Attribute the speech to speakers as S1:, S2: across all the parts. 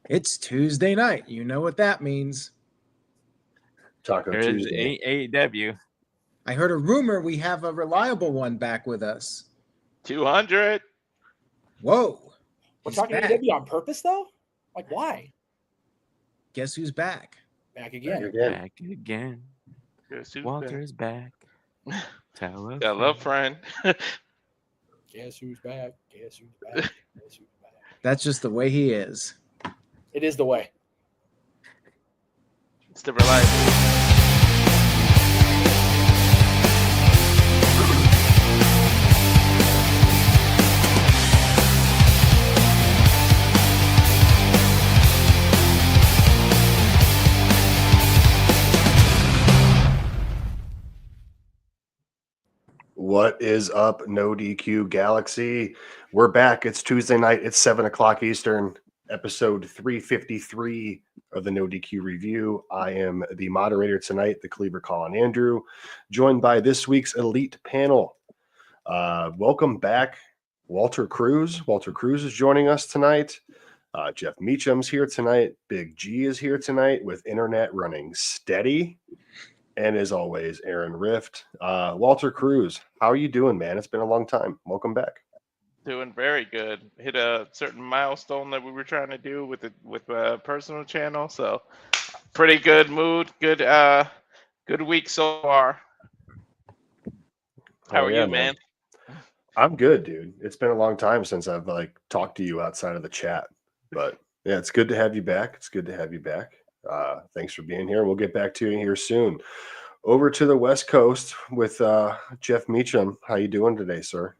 S1: It's Tuesday night. You know what that means.
S2: Taco
S3: There's
S2: Tuesday.
S3: AEW.
S1: I heard a rumor we have a reliable one back with us.
S4: 200.
S1: Whoa.
S5: We're
S1: He's
S5: talking
S1: back.
S5: AEW on purpose, though? Like, why?
S1: Guess who's back?
S5: Back again.
S3: Back again.
S4: Guess who's
S3: Walter's back. Tell a
S4: Got a love friend.
S5: Guess who's back? Guess who's back? Guess who's back?
S1: That's just the way he is.
S5: It is the way.
S4: It's the reliable.
S2: What is up, NoDQ Galaxy? We're back. It's Tuesday night. It's 7 o'clock Eastern, episode 353 of the NoDQ review. I am the moderator tonight, the Cleaver Colin Andrew, joined by this week's elite panel. Welcome back, Walter Cruz. Walter Cruz is joining us tonight. Jeff Meacham's here tonight. Big G is here tonight with internet running steady. And as always, Aaron Rift. Walter Cruz, how are you doing, man? It's been a long time. Welcome back.
S4: Doing very good. Hit a certain milestone that we were trying to do with a personal channel. So pretty good mood. Good week so far. How are you, man?
S2: I'm good, dude. It's been a long time since I've talked to you outside of the chat. But yeah, it's good to have you back. It's good to have you back. Thanks for being here. We'll get back to you here soon. Over to the West Coast with Jeff Meacham. How you doing today, sir?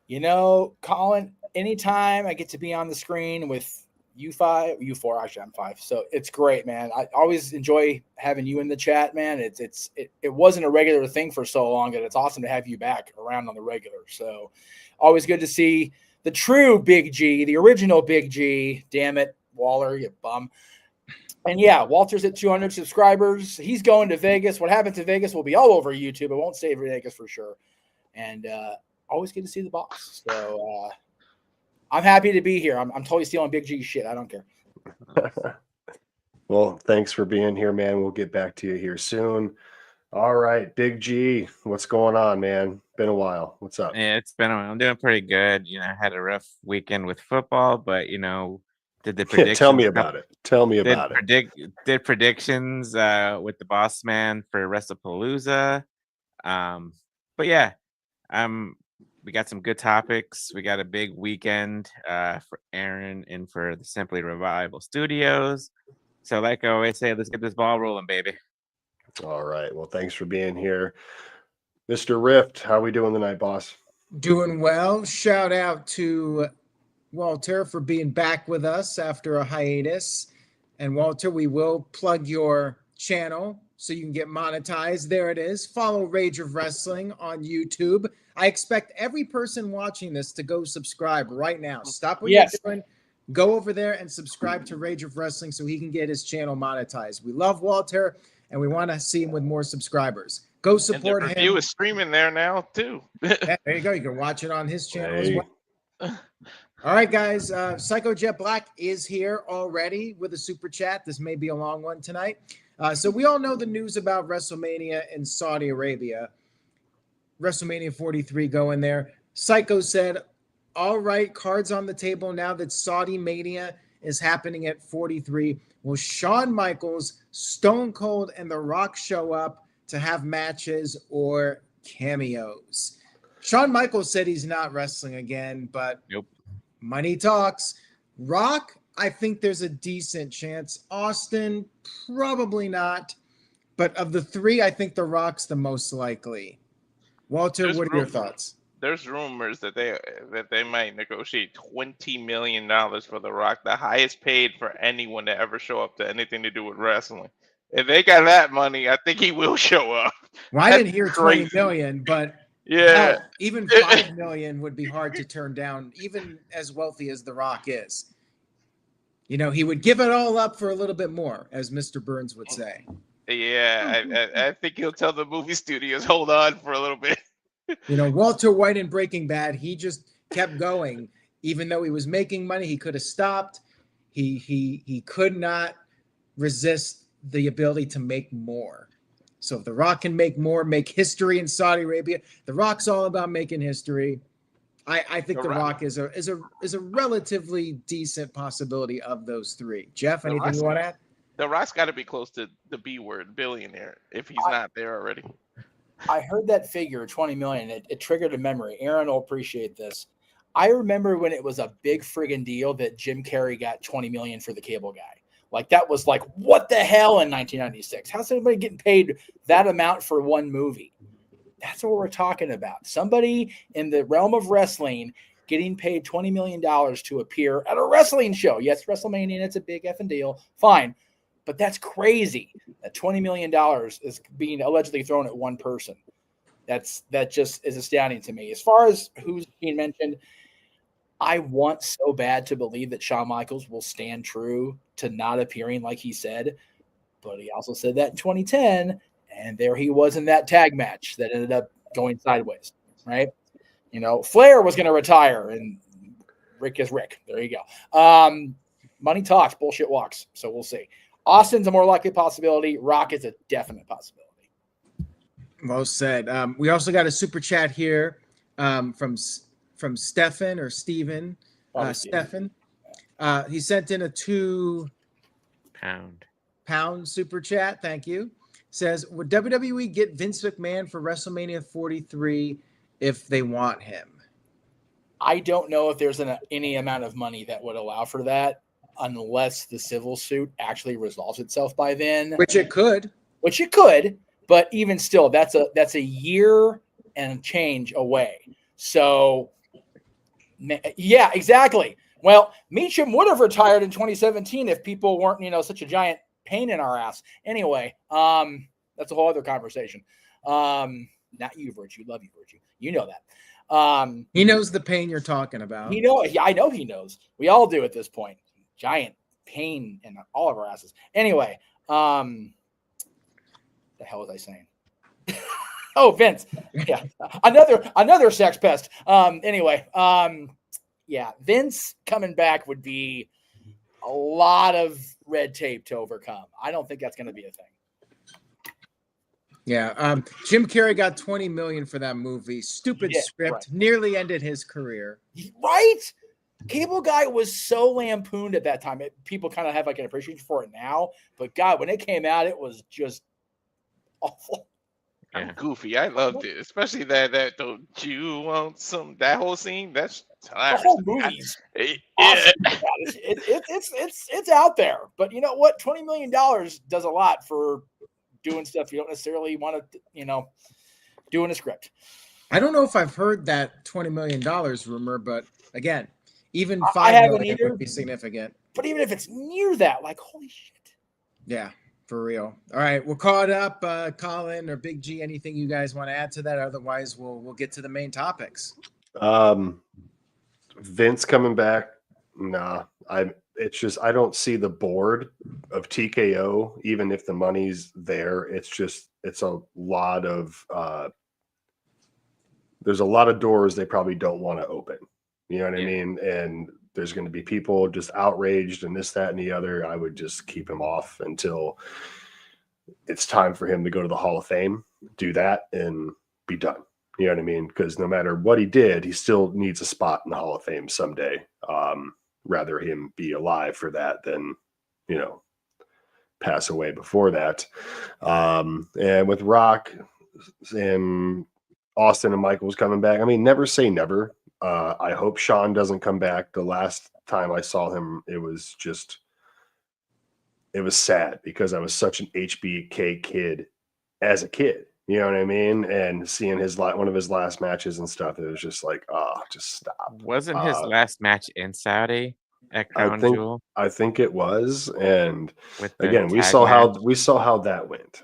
S5: You know, Colin, anytime I get to be on the screen with you four, actually I'm five. So it's great, man. I always enjoy having you in the chat, man. It wasn't a regular thing for so long that it's awesome to have you back around on the regular. So always good to see the true Big G, the original Big G. Damn it, Waller, you bum. And yeah, Walter's at 200 subscribers. He's going to Vegas. What happened to Vegas will be all over YouTube. It won't stay Vegas for sure. And always good to see the boss. So I'm happy to be here. I'm totally stealing Big G shit. I don't care.
S2: Well, thanks for being here, man. We'll get back to you here soon. All right, Big G, what's going on, man? Been a while. What's up?
S3: Yeah, it's been a while. I'm doing pretty good. I had a rough weekend with football, but did the predictions.
S2: Tell me about it. Tell me about it.
S3: Did predictions with the boss man for Wrestlepalooza. But yeah, we got some good topics. We got a big weekend for Aaron and for the Simply Revival Studios. So like I always say, let's get this ball rolling, baby.
S2: All right. Well, thanks for being here. Mr. Rift, how are we doing tonight, boss?
S1: Doing well. Shout out to Walter for being back with us after a hiatus. And Walter, we will plug your channel so you can get monetized. There it is. Follow Rage of Wrestling on YouTube. I expect every person watching this to go subscribe right now. Stop what you're doing. Go over there and subscribe to Rage of Wrestling so he can get his channel monetized. We love Walter, and we want to see him with more subscribers. Go support him.
S4: The review is streaming there now, too.
S1: Yeah, there you go. You can watch it on his channel as well. All right, guys. Psycho Jet Black is here already with a super chat. This may be a long one tonight. So we all know the news about WrestleMania in Saudi Arabia. WrestleMania 43 going there. Psycho said, all right, cards on the table now that Saudi Mania is happening at 43. Will Shawn Michaels, Stone Cold, and The Rock show up to have matches or cameos? Shawn Michaels said he's not wrestling again, but
S3: nope.
S1: Money talks. Rock, I think there's a decent chance. Austin, probably not. But of the three, I think The Rock's the most likely. Walter, what are your thoughts?
S4: There's rumors that they might negotiate $20 million for The Rock, the highest paid for anyone to ever show up to anything to do with wrestling. If they got that money, I think he will show up.
S1: Well, I didn't hear $20 million, but
S4: yeah,
S1: hell, even $5 million would be hard to turn down, even as wealthy as The Rock is. He would give it all up for a little bit more, as Mr. Burns would say.
S4: Yeah, I think he'll tell the movie studios, hold on for a little bit.
S1: Walter White in Breaking Bad, he just kept going. Even though he was making money, he could have stopped. he could not resist the ability to make more. So if The Rock can make more, make history in Saudi Arabia, The Rock's all about making history. I think The Rock is a relatively decent possibility of those three. Jeff, anything you want to add?
S4: The Rock's got to be close to the B word, billionaire, if he's not there already.
S5: I heard that figure, 20 million. It triggered a memory. Aaron will appreciate this. I remember when it was a big friggin' deal that Jim Carrey got 20 million for The Cable Guy. Like, that was like, what the hell in 1996? How's anybody getting paid that amount for one movie? That's what we're talking about. Somebody in the realm of wrestling getting paid $20 million to appear at a wrestling show. Yes, WrestleMania, and it's a big effing deal. Fine. But that's crazy. That $20 million is being allegedly thrown at one person. That just is astounding to me. As far as who's being mentioned, I want so bad to believe that Shawn Michaels will stand true to not appearing like he said. But he also said that in 2010, and there he was in that tag match that ended up going sideways, right? You know, Flair was going to retire, and Rick is Rick. There you go. Money talks, bullshit walks. So we'll see. Austin's a more likely possibility. Rock is a definite possibility.
S1: Well said. We also got a super chat here from Stefan or Steven. Stefan. He sent in a £2 super chat. Thank you. Says, would WWE get Vince McMahon for WrestleMania 43 if they want him?
S5: I don't know if there's any amount of money that would allow for that, unless the civil suit actually resolves itself by then.
S1: Which it could.
S5: But even still, that's a year and change away. So, yeah, exactly. Well, Meacham would have retired in 2017 if people weren't, such a giant pain in our ass. Anyway, that's a whole other conversation. Not you, Virtue. Love you, Virtue. You know that.
S1: He knows the pain you're talking about.
S5: I know he knows. We all do at this point. Giant pain in all of our asses. Anyway, the hell was I saying? Oh, Vince. Yeah. Another sex pest. Anyway, yeah, Vince coming back would be a lot of red tape to overcome. I don't think that's going to be a thing.
S1: Yeah. Jim Carrey got 20 million for that movie. Stupid script.
S5: Right.
S1: Nearly ended his career.
S5: Right? Cable Guy was so lampooned at that time. People kind of have like an appreciation for it now, but God, when it came out, it was just awful.
S4: I'm goofy. I loved it, especially that don't you want some that whole scene. That's hilarious.
S5: The whole movie's awesome. It's out there, but you know what? $20 million does a lot for doing stuff you don't necessarily want to, do in a script.
S1: I don't know if I've heard that $20 million rumor, but again, even $5 million would be significant.
S5: But even if it's near that, like, holy shit.
S1: Yeah, for real. All right, we're caught up. Colin or Big G, anything you guys want to add to that? Otherwise, we'll get to the main topics.
S2: Vince coming back? Nah. It's just I don't see the board of TKO, even if the money's there. It's a lot of there's a lot of doors they probably don't want to open. You know what I mean? And there's going to be people just outraged and this, that, and the other. I would just keep him off until it's time for him to go to the Hall of Fame, do that, and be done. You know what I mean? Because no matter what he did, he still needs a spot in the Hall of Fame someday. Rather him be alive for that than, pass away before that. And with Rock and Austin and Michaels coming back, I mean, never say never. I hope Shawn doesn't come back. The last time I saw him, it was sad because I was such an HBK kid as a kid. You know what I mean? And seeing one of his last matches and stuff, it was just like, just stop.
S3: Wasn't his last match in Saudi at Crown Jewel?
S2: I think it was. And again, we saw how that went.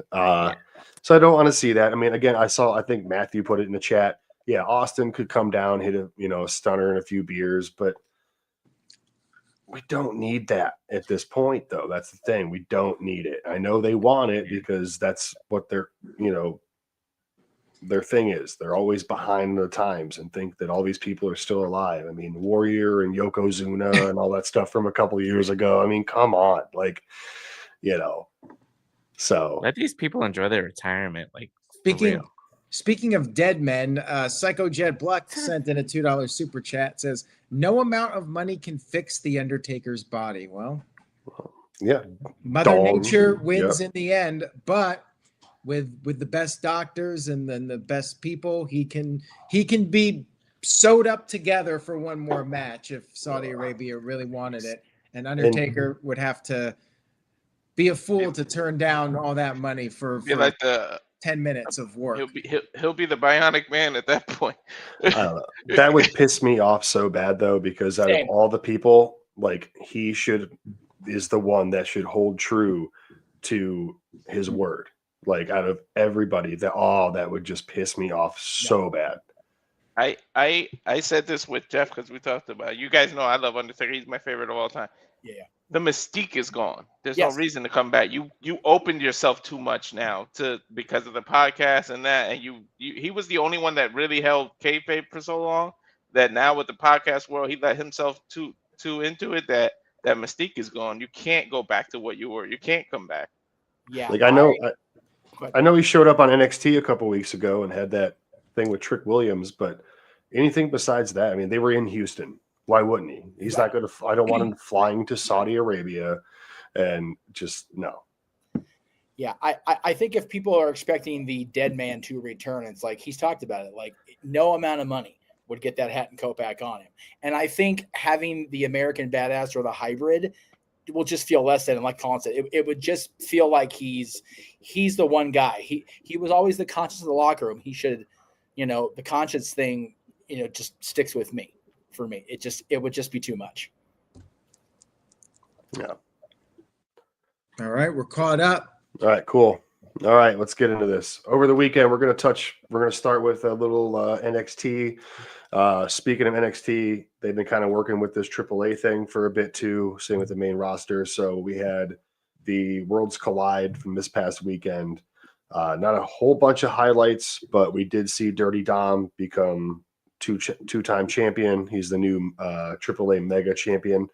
S2: So I don't want to see that. I mean, again, I think Matthew put it in the chat. Yeah, Austin could come down, hit a stunner and a few beers, but we don't need that at this point, though. That's the thing. We don't need it. I know they want it because that's what they're, their thing is. They're always behind the times and think that all these people are still alive. I mean, Warrior and Yokozuna and all that stuff from a couple of years ago. I mean, come on, like, you know. So
S3: let these people enjoy their retirement. Like, for real.
S1: Speaking of dead men, Psycho Jet Black sent in a $2 super chat. Says, no amount of money can fix the Undertaker's body. Well,
S2: yeah,
S1: Mother Nature wins in the end, but with the best doctors and then the best people, he can be sewed up together for one more match if Saudi Arabia really wanted it. And Undertaker would have to be a fool to turn down all that money for
S4: like the
S1: 10 minutes of work.
S4: He'll be the Bionic Man at that point.
S2: I don't know. That would piss me off so bad though, because out of all the people, like, he is the one that should hold true to his word. Like, out of everybody, that would just piss me off so bad.
S4: I said this with Jeff because we talked about it. You guys know I love Undertaker. He's my favorite of all time.
S5: Yeah.
S4: The mystique is gone. There's no reason to come back. You opened yourself too much now because of the podcast and that, and he was the only one that really held kayfabe for so long that now with the podcast world he let himself too into it that mystique is gone. You can't go back to what you were. You can't come back.
S5: Yeah,
S2: like I know he showed up on NXT a couple weeks ago and had that thing with Trick Williams, but anything besides that, I mean, they were in Houston. Why wouldn't he? He's not going to. I don't want him flying to Saudi Arabia, and just no.
S5: Yeah, I think if people are expecting the dead man to return, it's like he's talked about it. Like, no amount of money would get that hat and coat back on him. And I think having the American Badass or the hybrid will just feel less than. And like Colin said, it would just feel like he's the one guy. He was always the conscience of the locker room. He should, the conscience thing, just sticks with me. For me, it would just be too much.
S2: Yeah.
S1: All right, we're caught up.
S2: All right, cool. All right, let's get into this. Over the weekend, we're going to start with a little NXT. Speaking of NXT, they've been kind of working with this AAA thing for a bit too, same with the main roster. So we had the Worlds Collide from this past weekend. Not a whole bunch of highlights, but we did see Dirty Dom become two-time champion. He's the new AAA Mega champion,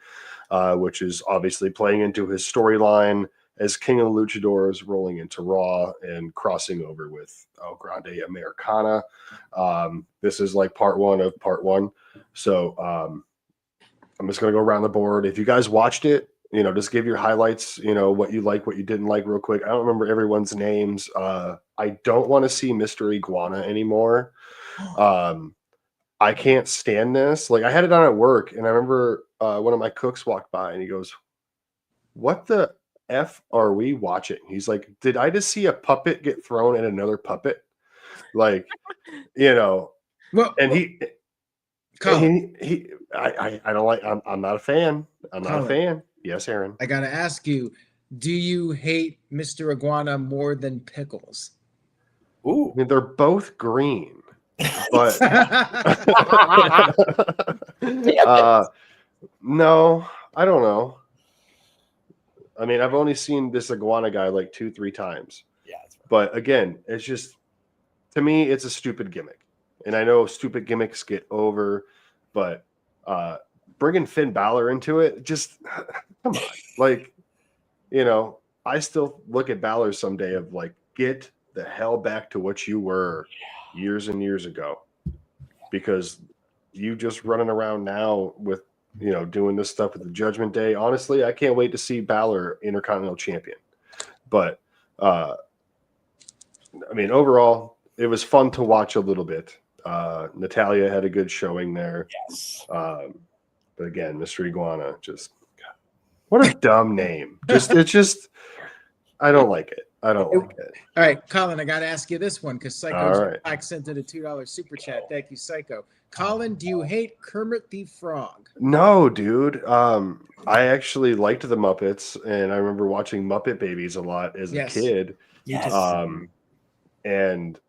S2: which is obviously playing into his storyline as King of the Luchadors, rolling into Raw and crossing over with El Grande Americana. This is like part one of part one. So I'm just going to go around the board. If you guys watched it, just give your highlights, what you like, what you didn't like real quick. I don't remember everyone's names. I don't want to see Mr. Iguana anymore. I can't stand this. Like, I had it on at work, and I remember one of my cooks walked by, and he goes, "What the F are we watching?" He's like, "Did I just see a puppet get thrown at another puppet?" Like, well, and he I don't like. I'm not a fan. I'm not a fan. Yes, Aaron.
S1: I gotta ask you, do you hate Mr. Iguana more than Pickles?
S2: Ooh, I mean, they're both green. But no, I don't know. I mean, I've only seen this iguana guy like 2-3 times.
S5: Yeah,
S2: but again, it's just, to me, it's a stupid gimmick, and I know stupid gimmicks get over, but bringing Finn Balor into it, just come on, like, I still look at Balor someday of like, get the hell back to what you were years and years ago, because you just running around now with doing this stuff with the Judgment Day. Honestly, I can't wait to see Balor Intercontinental Champion. But I mean, overall, it was fun to watch a little bit. Natalia had a good showing there.
S5: Yes.
S2: But again, Mr. Iguana, just what a dumb name. It's just I don't like it. I don't like it.
S1: All right, Colin, I got to ask you this one because Psycho Black sent in a $2 super chat. Thank you, Psycho. Colin, do you hate Kermit the Frog?
S2: No, dude. I actually liked the Muppets, and I remember watching Muppet Babies a lot as a kid.
S5: Yes.
S2: And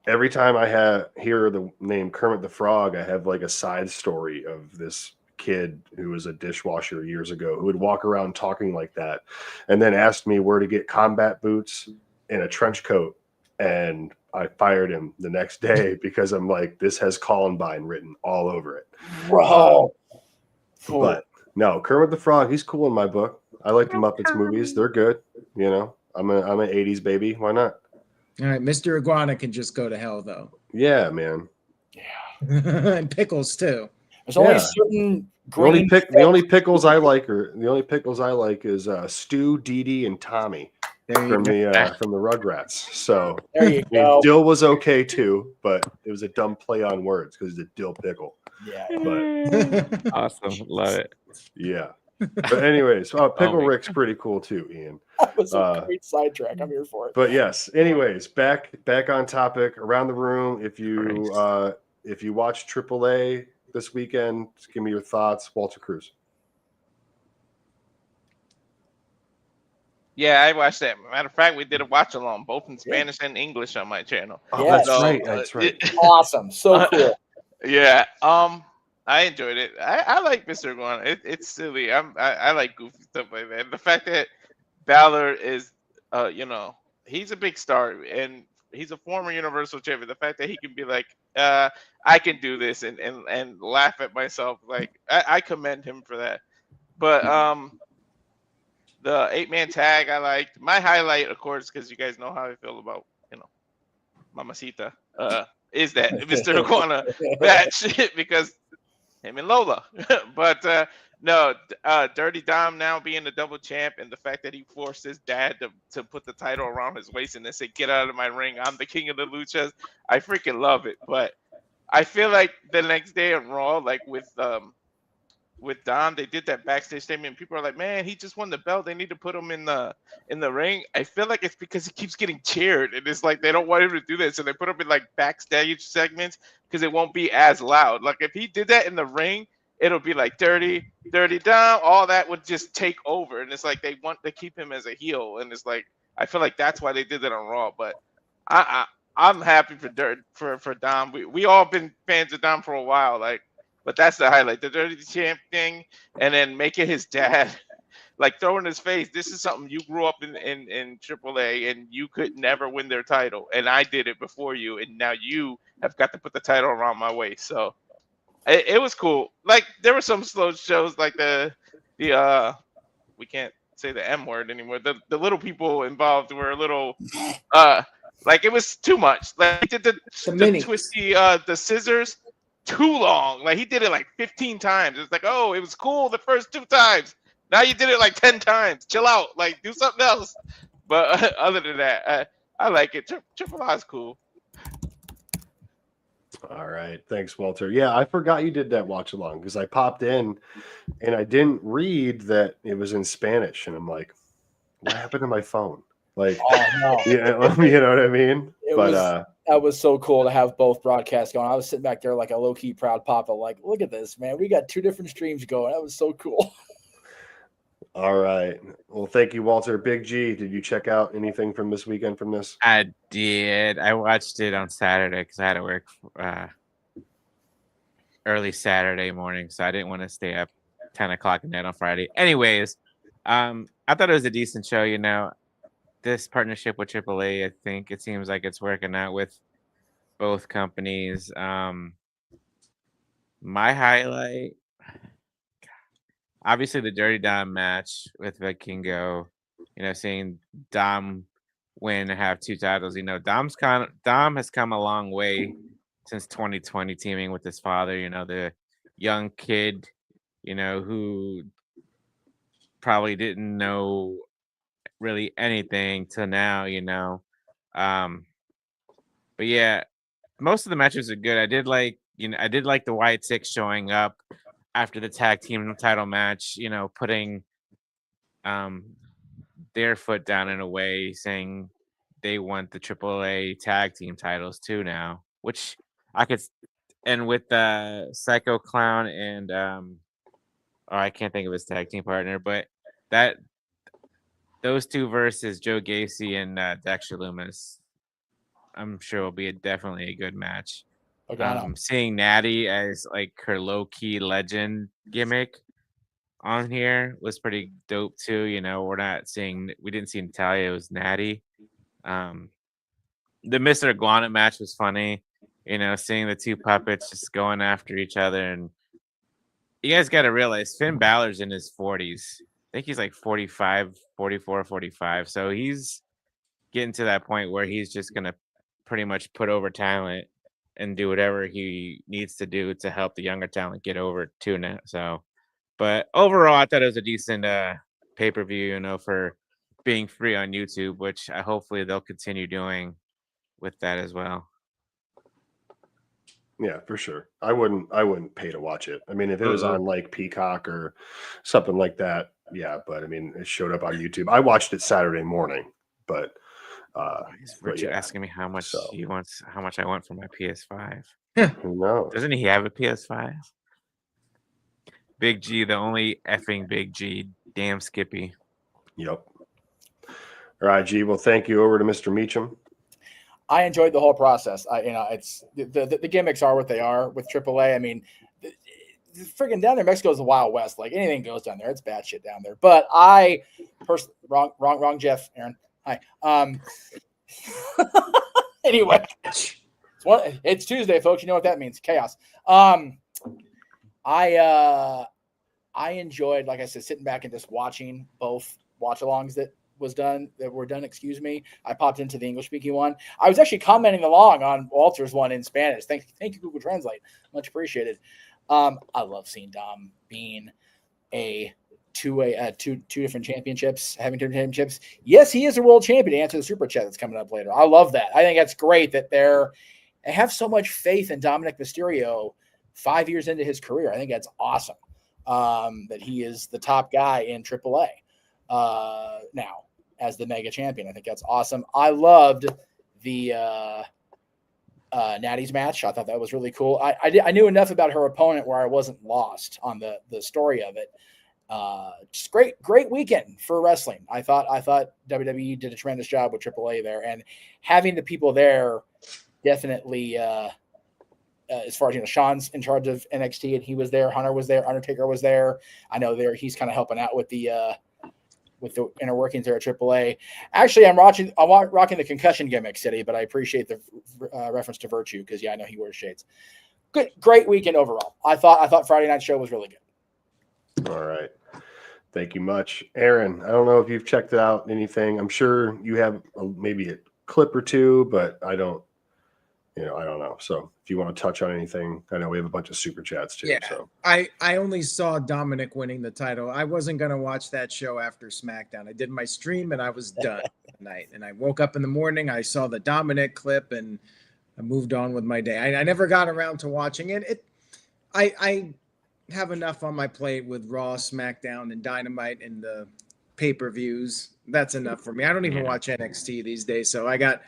S2: every time I hear the name Kermit the Frog, I have like a side story of this kid who was a dishwasher years ago who would walk around talking like that and then asked me where to get combat boots and a trench coat and I fired him the next day because I'm like, this has Columbine written all over it.
S5: Bro.
S2: But no, Kermit the Frog, he's cool in my book. I like the Muppets movies. They're good. You know, I'm an 80s baby. Why not?
S1: All right, Mr. Iguana can just go to hell though.
S2: Yeah, man.
S1: And Pickles too.
S5: There's only certain green.
S2: The only pickles I like is Stu, Dee Dee, and Tommy from the Rugrats. So
S5: there you go.
S2: Dill was okay too, but it was a dumb play on words because he's a dill pickle.
S5: Yeah.
S2: But
S3: Awesome. Love it.
S2: yeah. But anyways, Pickle Rick's pretty cool too, Ian.
S5: That was a great sidetrack. I'm here for it.
S2: But yes, anyways, back on topic. Around the room, if you watch AAA this weekend, just give me your thoughts. Walter Cruz.
S4: Yeah, I watched that. Matter of fact, we did a watch along, both in Spanish and English on my channel.
S2: Oh, yeah, that's right.
S5: Awesome. So cool.
S4: Yeah. I enjoyed it. I like Mr. Iguana. It's silly. I like goofy stuff like that. The fact that Balor is, he's a big star and he's a former Universal Champion. The fact that he can be like, I can do this and laugh at myself, like I commend him for that. But the 8-man tag I liked. My highlight, of course, because you guys know how I feel about Mamacita, is that Mr. Iguana match because him and Lola. But no, Dirty Dom now being the double champ and the fact that he forced his dad to put the title around his waist and then say, "Get out of my ring, I'm the king of the luchas." I freaking love it. But I feel like the next day on Raw, like with Dom, they did that backstage statement. And people are like, "Man, he just won the belt. They need to put him in the ring." I feel like it's because he keeps getting cheered, and it's like they don't want him to do that, so they put him in like backstage segments because it won't be as loud. Like if he did that in the ring, it'll be like dirty Dom. All that would just take over, and it's like they want to keep him as a heel, and it's like I feel like that's why they did that on Raw. But I'm happy for Dom. We all been fans of Dom for a while, like. But that's the highlight, the Dirty Champ thing, and then making his dad, like throwing his face. This is something you grew up in AAA, and you could never win their title, and I did it before you, and now you have got to put the title around my waist. So it was cool. Like there were some slow shows, like the we can't say the M word anymore. The little people involved were a little like it was too much. Like he did the twisty the scissors. Too long. Like he did it like 15 times. It's like, oh, it was cool the first 2 times. Now you did it like 10 times. Chill out. Like do something else. But other than that, I like it. Triple A is cool.
S2: All right. Thanks, Walter. Yeah, I forgot you did that watch along because I popped in and I didn't read that it was in Spanish. And I'm like, what happened to my phone? Like,
S5: oh, no.
S2: you know what I mean?
S5: That was so cool to have both broadcasts going. I was sitting back there like a low-key proud papa, like, look at this, man. We got 2 different streams going. That was so cool.
S2: All right. Well, thank you, Walter. Big G, did you check out anything from this weekend from this?
S3: I did. I watched it on Saturday because I had to work early Saturday morning, so I didn't want to stay up 10 o'clock at night on Friday. Anyways, I thought it was a decent show, This partnership with AAA, I think it seems like it's working out with both companies. My highlight, obviously, the Dirty Dom match with Vikingo. Seeing Dom win and have 2 titles. Dom has come a long way since 2020, teaming with his father. The young kid, who probably didn't know really anything till now, but yeah, most of the matches are good. I did like the Wyatt Six showing up after the tag team title match, putting their foot down in a way, saying they want the AAA tag team titles too now, which I could. And with Psycho Clown and I can't think of his tag team partner, but those 2 versus Joe Gacy and Dexter Lumis, I'm sure will be definitely a good match. Seeing Natty as like her low-key legend gimmick on here was pretty dope too. We didn't see Natalia, it was Natty. the Mr. Iguana match was funny. You know, seeing the two puppets just going after each other. And you guys got to realize Finn Balor's in his 40s. I think he's like 45, 44, 45. So he's getting to that point where he's just going to pretty much put over talent and do whatever he needs to do to help the younger talent get over to now. So, but overall, I thought it was a decent pay-per-view, you know, for being free on YouTube, which hopefully they'll continue doing with that as well.
S2: Yeah, for sure. I wouldn't pay to watch it. I mean, if it was on like Peacock or something like that, yeah. But I mean, it showed up on YouTube. I watched it Saturday morning, but
S3: Richard asking me how much he wants, how much I want for my PS5.
S2: Who knows?
S3: Doesn't he have a PS5? Big G, the only effing Big G. Damn Skippy.
S2: Yep. All right, G. Well, thank you. Over to Mr. Meacham.
S5: I enjoyed the whole process. It's the gimmicks are what they are with AAA. I mean, freaking down there, Mexico's the Wild West. Like anything goes down there. It's bad shit down there. But I personally, wrong, Jeff, Aaron. Hi. Anyway, it's Tuesday, folks. You know what that means? Chaos. I enjoyed, like I said, sitting back and just watching both watch-alongs that were done. Excuse me. I popped into the English-speaking one. I was actually commenting along on Walter's one in Spanish. Thank you, Google Translate. Much appreciated. I love seeing Dom being two different championships, having two championships. Yes, he is a world champion. To answer the super chat that's coming up later. I love that. I think that's great that they have so much faith in Dominic Mysterio 5 years into his career. I think that's awesome. That he is the top guy in AAA now as the mega champion. I think that's awesome. I loved the Natty's match. I thought that was really cool. I knew enough about her opponent where I wasn't lost on the story of it. Just great weekend for wrestling. I thought WWE did a tremendous job with AAA there, and having the people there definitely. As far as Sean's in charge of NXT, and he was there. Hunter was there. Undertaker was there. I know he's kind of helping out with the inner workings there at AAA. Actually, I'm rocking the concussion gimmick, City, but I appreciate the reference to Virtue because I know he wears shades. Great weekend overall. I thought Friday night show was really good.
S2: All right. Thank you much. Aaron, I don't know if you've checked it out, anything. I'm sure you have maybe a clip or two, but I don't know. So if you want to touch on anything, I know we have a bunch of super chats too.
S1: Yeah,
S2: so
S1: I only saw Dominic winning the title. I wasn't going to watch that show after SmackDown. I did my stream and I was done that night. And I woke up in the morning, I saw the Dominic clip and I moved on with my day. I never got around to watching it. I have enough on my plate with Raw, SmackDown, and Dynamite and the pay-per-views. That's enough for me. I don't even watch NXT these days, so I got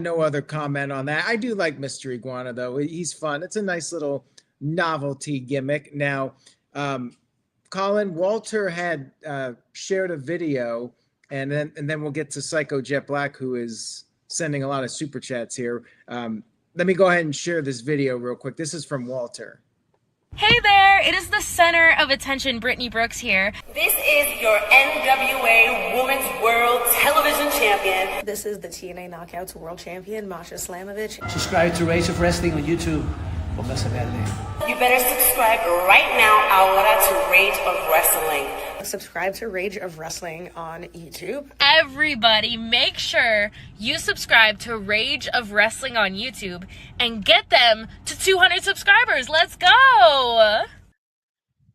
S1: no other comment on that. I do like Mr. Iguana, though. He's fun. It's a nice little novelty gimmick. Now, Colin, Walter had shared a video, and then we'll get to Psycho Jet Black, who is sending a lot of super chats here. Let me go ahead and share this video real quick. This is from Walter.
S6: Hey there, it is the center of attention, Brittany Brooks here.
S7: This is your NWA Women's World Television Champion.
S8: This is the TNA Knockouts World Champion, Masha Slamovich.
S9: Subscribe to Rage of Wrestling on YouTube. Póngase verde.
S7: You better subscribe right now ahora to Rage of Wrestling.
S8: Subscribe to Rage of Wrestling on YouTube.
S6: Everybody, make sure you subscribe to Rage of Wrestling on YouTube and get them to 200 subscribers. Let's go!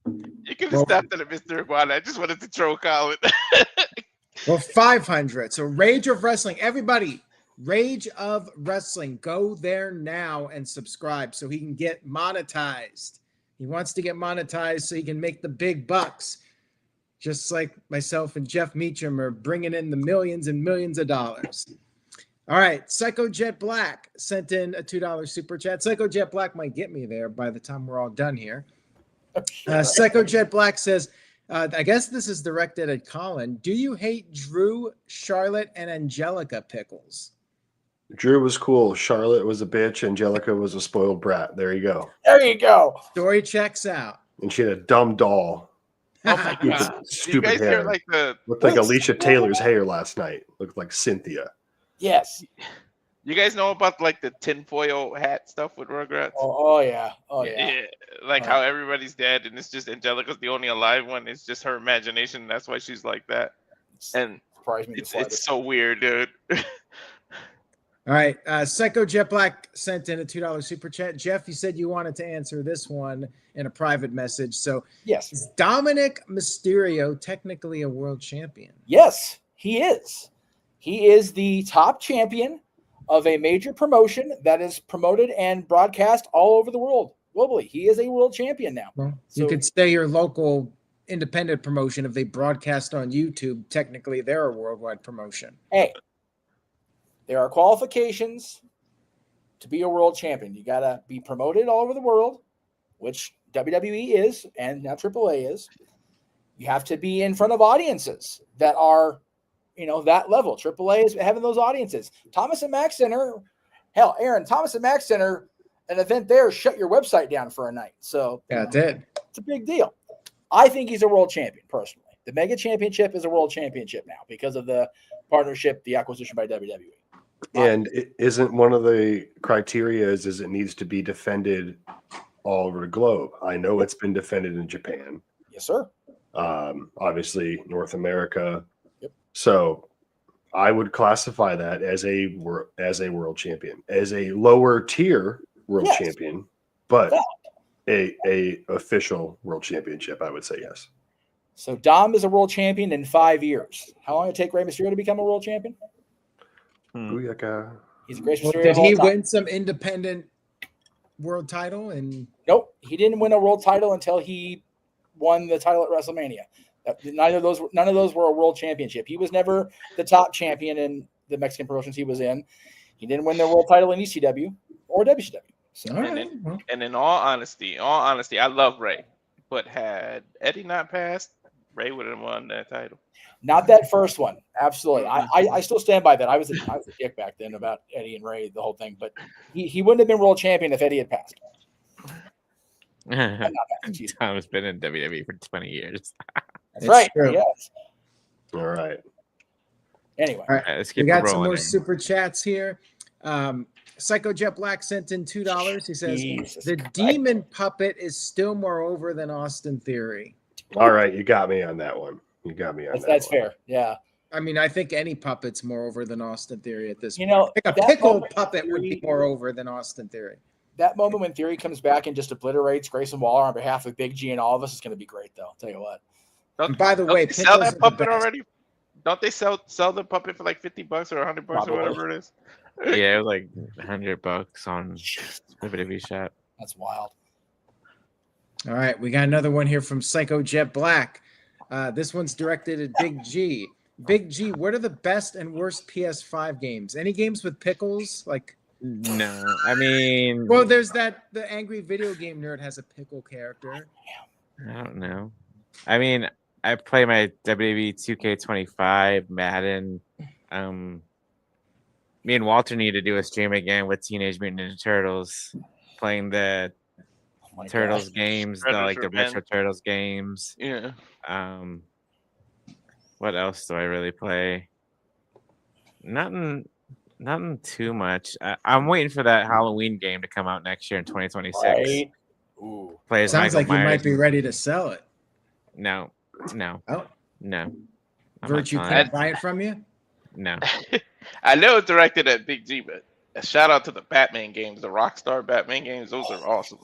S4: You could have stopped at Mr. Iguana. I just wanted to troll Colin.
S1: Well, 500. So Rage of Wrestling. Everybody, Rage of Wrestling. Go there now and subscribe so he can get monetized. He wants to get monetized so he can make the big bucks. Just like myself and Jeff Meacham are bringing in the millions and millions of dollars. All right. Psycho Jet Black sent in a $2 super chat. Psycho Jet Black might get me there by the time we're all done here. Psycho Jet Black says, I guess this is directed at Colin. Do you hate Drew, Charlotte, and Angelica Pickles?
S2: Drew was cool. Charlotte was a bitch. Angelica was a spoiled brat. There you go.
S5: There you go.
S1: Story checks out.
S2: And she had a dumb doll.
S4: Oh my God.
S2: Stupid
S4: you guys
S2: hair.
S4: Like
S2: Looked like Alicia Taylor's hair last night. Looked like Cynthia.
S5: Yes.
S4: You guys know about like the tinfoil hat stuff with Rugrats?
S5: Oh yeah.
S4: Like how everybody's dead and it's just Angelica's the only alive one. It's just her imagination. That's why she's like that. And it's so weird, dude.
S1: All right. Psycho Jet Black sent in a $2 super chat. Jeff, you said you wanted to answer this one in a private message. So,
S5: yes.
S1: Is Dominic Mysterio technically a world champion?
S5: Yes, he is. He is the top champion of a major promotion that is promoted and broadcast all over the world globally. He is a world champion now.
S1: Well, you could stay your local independent promotion. If they broadcast on YouTube, technically they're a worldwide promotion.
S5: Hey. There are qualifications to be a world champion. You got to be promoted all over the world, which WWE is and now AAA is. You have to be in front of audiences that are, that level. AAA is having those audiences. Thomas and Mack Center, hell, Aaron, Thomas and Mack Center, an event there shut your website down for a night. So
S1: yeah, it did.
S5: It's a big deal. I think he's a world champion, personally. The Mega Championship is a world championship now because of the partnership, the acquisition by WWE.
S2: And it isn't one of the criteria is it needs to be defended all over the globe. I know it's been defended in Japan.
S5: Yes, sir.
S2: Obviously, North America.
S5: Yep. So
S2: I would classify that as a world champion, as a lower tier world champion, but a official world championship. I would say yes.
S5: So Dom is a world champion in 5 years. How long did it take Rey Mysterio to become a world champion? He's a great Mysterio.
S1: Did he win some independent world title? And
S5: nope, he didn't win a world title until he won the title at WrestleMania. None of those were a world championship. He was never the top champion in the Mexican promotions he was in. He didn't win their world title in ECW or WCW. So,
S4: and in all honesty, I love Ray, but had Eddie not passed, Ray would have won that title.
S5: Not that first one. Absolutely. I still stand by that. I was a dick back then about Eddie and Ray, the whole thing, but he wouldn't have been world champion if Eddie had passed.
S3: Tom's been in WWE for 20 years.
S5: That's right.
S1: True.
S5: Yes.
S2: All right.
S5: Anyway.
S1: All right.
S3: Let's keep
S1: we got some more
S3: rolling.
S1: super chats here. Psycho Jet Black sent in $2. He says the demon puppet is still more over than Austin Theory.
S2: All right, you got me on that one. You got me on that.
S5: That's fair. Yeah.
S1: I mean, I think any puppet's more over than Austin Theory at this point.
S5: I
S1: think a pickle puppet would be more over than Austin Theory.
S5: That moment when Theory comes back and just obliterates Grayson Waller on behalf of Big G and all of us is going to be great, though. I'll tell you what.
S1: And by the way,
S4: they sell that puppet already? Don't they sell the puppet for like $50 or $100 or whatever it is?
S3: Yeah, it was like $100 on WWE Shop.
S5: That's wild.
S1: All right, we got another one here from Psycho Jet Black. This one's directed at Big G. Big G, what are the best and worst PS5 games? Any games with pickles?
S3: No, I mean,
S1: well, there's the angry video game nerd has a pickle character.
S3: I don't know. I mean, I play my WWE 2K25, Madden. Me and Walter need to do a stream again with Teenage Mutant Ninja Turtles, playing the Turtles games, the Retro Turtles games.
S4: Yeah.
S3: What else do I really play? Nothing too much. I'm waiting for that Halloween game to come out next year in 2026.
S5: Right. Ooh.
S3: Play as
S1: Sounds
S3: Michael
S1: like you
S3: Myers.
S1: might be ready to sell it.
S3: No.
S1: Oh.
S3: No.
S1: Virtue can't buy it from you?
S3: No.
S4: I know it's directed at Big G, but a shout out to the Batman games, the Rockstar Batman games. Those are awesome.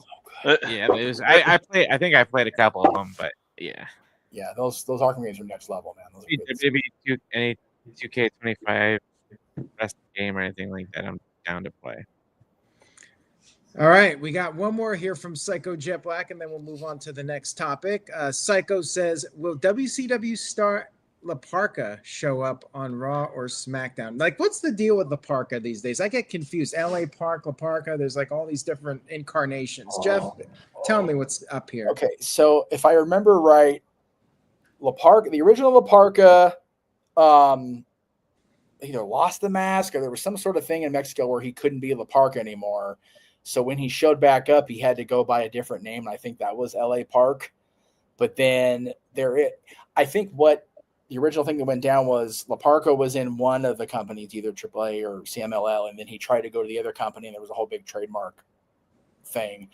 S3: Yeah, I think I played a couple of them, but yeah.
S5: Yeah, those Arkham games are next level, man. Those are good.
S3: Any 2K25 best game or anything like that, I'm down to play.
S1: All right, we got one more here from Psycho Jet Black, and then we'll move on to the next topic. Psycho says, will WCW star La Parka show up on Raw or SmackDown? What's the deal with La Parka these days? I get confused. LA Park, La Parka, there's all these different incarnations. Jeff, tell me what's up here.
S5: Okay, so if I remember right, La Parka, the original La Parka, either lost the mask or there was some sort of thing in Mexico where he couldn't be La Parka anymore. So when he showed back up, he had to go by a different name. And I think that was LA Park. But then I think what the original thing that went down was Laparco was in one of the companies, either AAA or CMLL, and then he tried to go to the other company, and there was a whole big trademark thing.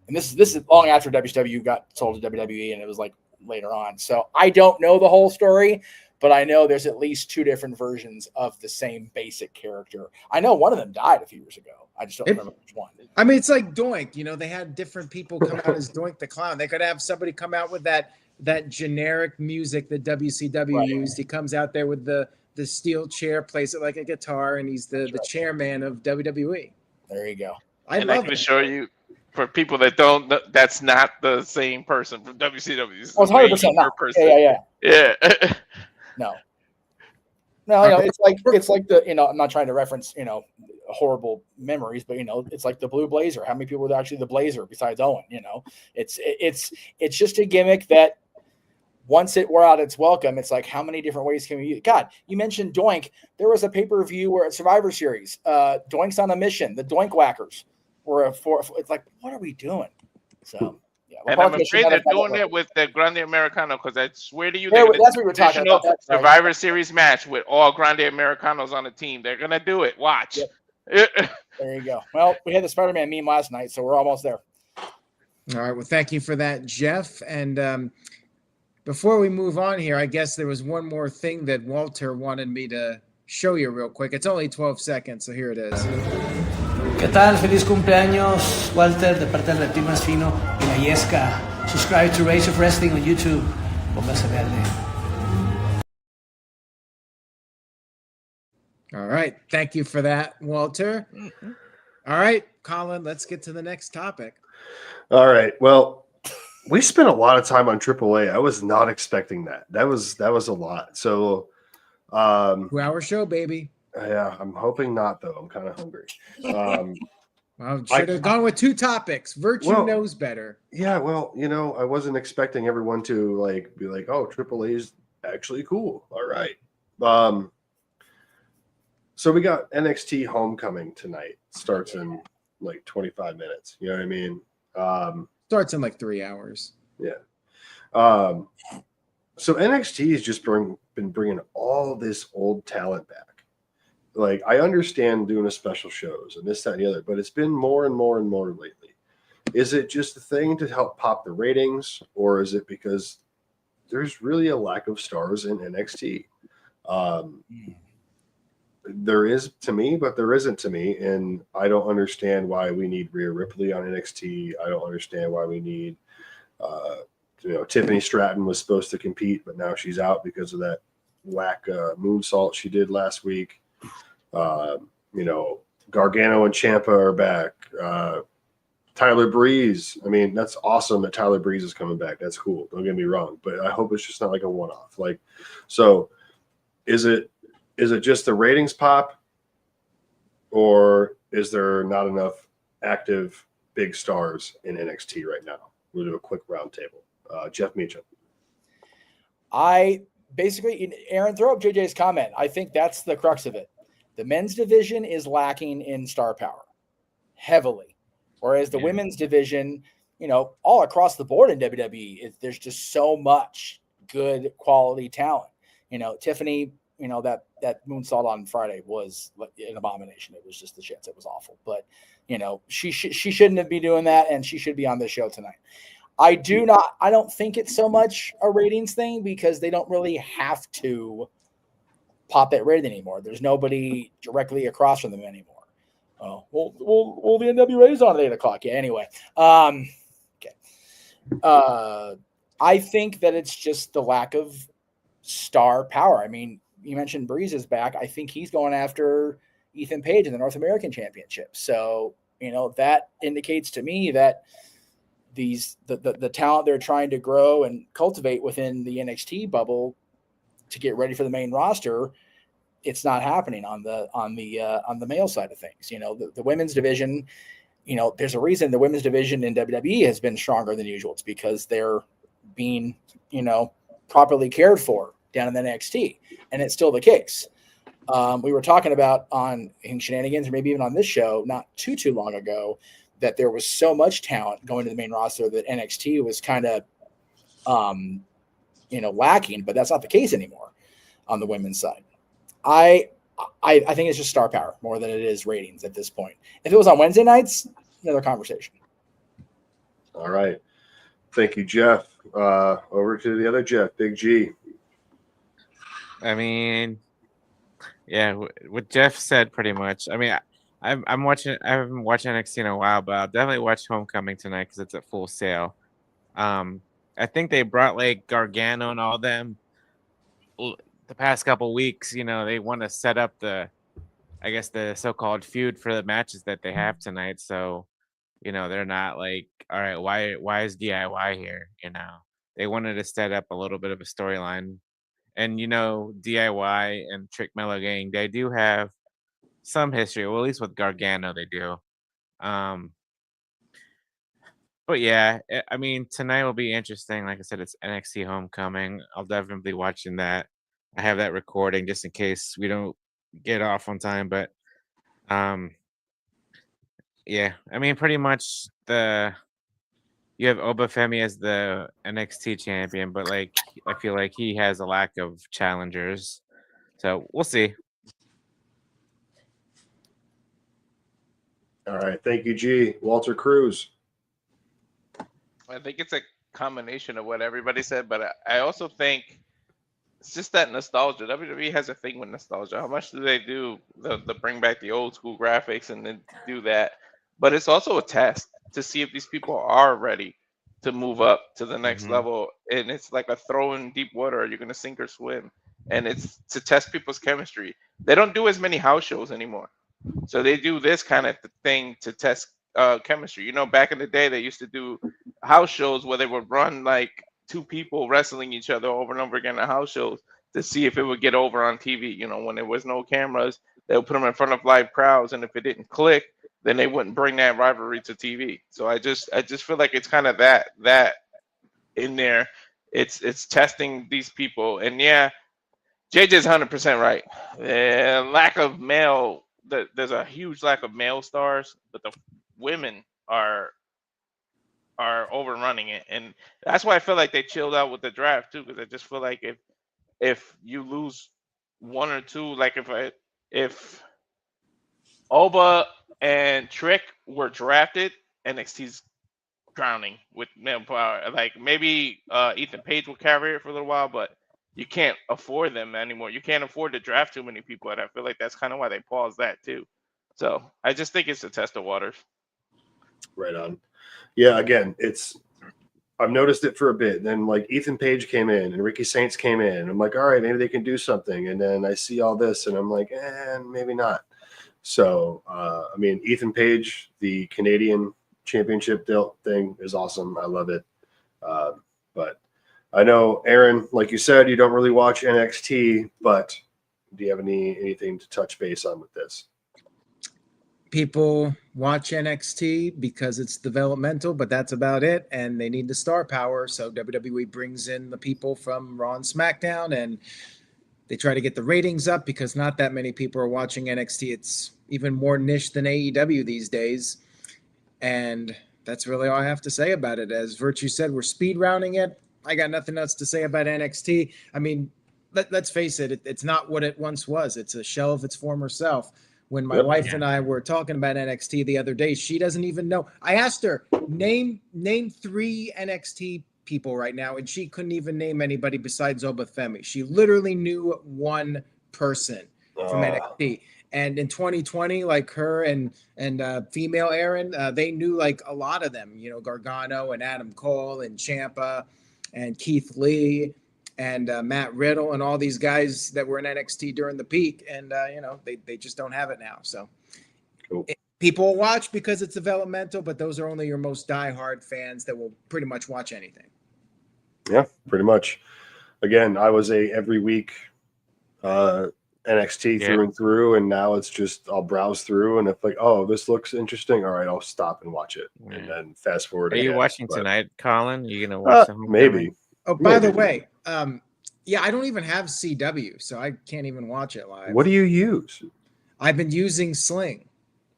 S5: And this is long after WCW got sold to WWE, and it was like later on. So I don't know the whole story, but I know there's at least 2 different versions of the same basic character. I know one of them died a few years ago. I just don't remember which one.
S1: I mean, it's like Doink. You know, they had different people come out as Doink the Clown. They could have somebody come out with that generic music that WCW used. He comes out there with the steel chair, plays it like a guitar, and he's the chairman of WWE.
S5: There you go.
S4: I can assure you, for people that don't, that's not the same person from WCW. It's
S5: 100% not. Yeah. No, it's like the, I'm not trying to reference, horrible memories, but it's like the Blue Blazer. How many people were actually the Blazer besides Owen? It's just a gimmick that once it wore out its welcome, it's like, how many different ways can we use it? God, you mentioned Doink. There was a pay-per-view where at Survivor Series, Doink's on a mission. The Doink Whackers were it's like, what are we doing? So. Yeah,
S4: and I'm afraid they're doing it with the Grande Americano, because I swear to you,
S5: that's what we were talking about.
S4: Survivor Series match with all Grande Americanos on the team. They're gonna do it. Watch.
S5: Yep. There you go. Well, we had the Spider-Man meme last night, so we're almost there.
S1: All right. Well, thank you for that, Jeff. And before we move on here, I guess there was one more thing that Walter wanted me to show you real quick. It's only 12 seconds, so here it is.
S9: ¿Qué tal? Feliz cumpleaños, Walter, de parte del reptil más fino y la Yesca. Subscribe to Rage of Wrestling on YouTube. Póngase verde.
S1: All right. Thank you for that, Walter. All right, Colin, let's get to the next topic.
S2: All right. Well, we spent a lot of time on AAA. I was not expecting that. That was a lot. So
S1: 2-hour show, baby.
S2: Yeah, I'm hoping not, though. I'm kind of hungry.
S1: Well, should have gone with 2 topics. Virtue knows better.
S2: Yeah, well, I wasn't expecting everyone to be like, "Oh, AAA is actually cool." All right. So we got NXT Homecoming tonight. Starts in like 25 minutes. You know what I mean?
S1: Starts in like 3 hours.
S2: Yeah. So NXT has just been bringing all this old talent back. Like, I understand doing a special shows and this, that, and the other, but it's been more and more and more lately. Is it just a thing to help pop the ratings, or is it because there's really a lack of stars in NXT? There is to me, but there isn't to me, and I don't understand why we need Rhea Ripley on NXT. I don't understand why we need, Tiffany Stratton was supposed to compete, but now she's out because of that whack moonsault she did last week. Gargano and Ciampa are back. Tyler Breeze. I mean, that's awesome that Tyler Breeze is coming back. That's cool. Don't get me wrong, but I hope it's just not like a one-off. So is it just the ratings pop, or is there not enough active big stars in NXT right now? We'll do a quick roundtable. Jeff Meacham.
S5: Aaron, throw up JJ's comment. I think that's the crux of it. The men's division is lacking in star power heavily, whereas the women's division, all across the board in WWE, there's just so much good quality talent. Tiffany, that moonsault on Friday was an abomination. It was just the shits. It was awful. But, she shouldn't be doing that, and she should be on this show tonight. I don't think it's so much a ratings thing, because they don't really have to pop that rating anymore. There's nobody directly across from them anymore. Oh, well, the NWA's on at 8 o'clock. Yeah. Anyway. Okay. I think that it's just the lack of star power. I mean, you mentioned Breeze is back. I think he's going after Ethan Page in the North American Championship. So, that indicates to me that the talent they're trying to grow and cultivate within the NXT bubble to get ready for the main roster, it's not happening on the male side of things. The women's division, there's a reason the women's division in WWE has been stronger than usual. It's because they're being, properly cared for down in the NXT, and it's still the case. We were talking about in Shenanigans, or maybe even on this show, not too long ago, that there was so much talent going to the main roster that NXT was kind of, lacking, but that's not the case anymore. on the women's side. I think it's just star power more than it is ratings at this point. If it was on Wednesday nights, another conversation.
S2: All right. Thank you, Jeff. Over to the other Jeff, Big G.
S3: I mean, yeah, what Jeff said pretty much. I mean, I'm watching. I haven't watched NXT in a while, but I'll definitely watch Homecoming tonight because it's at Full Sail. I think they brought like Gargano and all them the past couple weeks. You know, they want to set up the so-called feud for the matches that they have tonight. So, you know, they're not like, all right, why is DIY here? You know, they wanted to set up a little bit of a storyline. And, you know, DIY and Trick Mellow Gang, they do have some history. Well, at least with Gargano, they do. But yeah, I mean, tonight will be interesting. Like I said, it's NXT Homecoming. I'll definitely be watching that. I have that recording just in case we don't get off on time. But yeah, I mean, pretty much you have Obafemi as the NXT champion, but like I feel like he has a lack of challengers. So we'll see.
S2: All right. Thank you, G. Walter Cruz.
S4: I think it's a combination of what everybody said, but I also think it's just that nostalgia. WWE has a thing with nostalgia. How much do they do the bring back the old school graphics and then do that? But it's also a test to see if these people are ready to move up to the next level. And it's like a throw in deep water. Are you going to sink or swim? And it's to test people's chemistry. They don't do as many house shows anymore. So they do this kind of thing to test chemistry. You know, back in the day, they used to do house shows where they would run like two people wrestling each other over and over again in house shows to see if it would get over on TV. You know, when there was no cameras, they would put them in front of live crowds, and if it didn't click, then they wouldn't bring that rivalry to TV. So I just feel like it's kind of that in there. It's testing these people, and yeah, JJ's 100% right. Lack of male. There's a huge lack of male stars, but the women are overrunning it, and that's why I feel like they chilled out with the draft too, because I just feel like if you lose one or two, like if Oba and Trick were drafted, NXT's drowning with male power. Like maybe Ethan Page will carry it for a little while, but you can't afford them anymore. You can't afford to draft too many people, and I feel like that's kind of why they paused that too. So I just think it's a test of waters.
S2: Right on. Yeah, again, I've noticed it for a bit. Then like Ethan Page came in and Ricky Saints came in. I'm like, all right, maybe they can do something. And then I see all this and I'm like, maybe not. So, I mean, Ethan Page, the Canadian championship thing is awesome. I love it. But I know, Aaron, like you said, you don't really watch NXT, but do you have anything to touch base on with this?
S1: People watch NXT because it's developmental, but that's about it. And they need the star power. So WWE brings in the people from Raw and SmackDown, and they try to get the ratings up because not that many people are watching NXT. It's even more niche than AEW these days. And that's really all I have to say about it. As Virtue said, we're speed rounding it. I got nothing else to say about NXT. I mean, let's face it, it's not what it once was. It's a shell of its former self. When my wife and I were talking about NXT the other day, she doesn't even know. I asked her, name 3 NXT people right now, and she couldn't even name anybody besides Obafemi. She literally knew one person from NXT. And in 2020, like her and female Aaron, they knew like a lot of them, you know, Gargano and Adam Cole and Ciampa and Keith Lee and Matt Riddle and all these guys that were in NXT during the peak. And, you know, they just don't have it now. So
S2: cool.
S1: People watch because it's developmental, but those are only your most diehard fans that will pretty much watch anything.
S2: Yeah, pretty much. Again, I was every week NXT through and through, and now it's just I'll browse through, and if like, oh, this looks interesting, all right, I'll stop and watch it, and then fast forward.
S3: Are you watching tonight, Colin? Are you gonna watch some?
S2: Maybe.
S1: Oh, by the way, yeah, I don't even have CW, so I can't even watch it live.
S2: What do you use?
S1: I've been using Sling.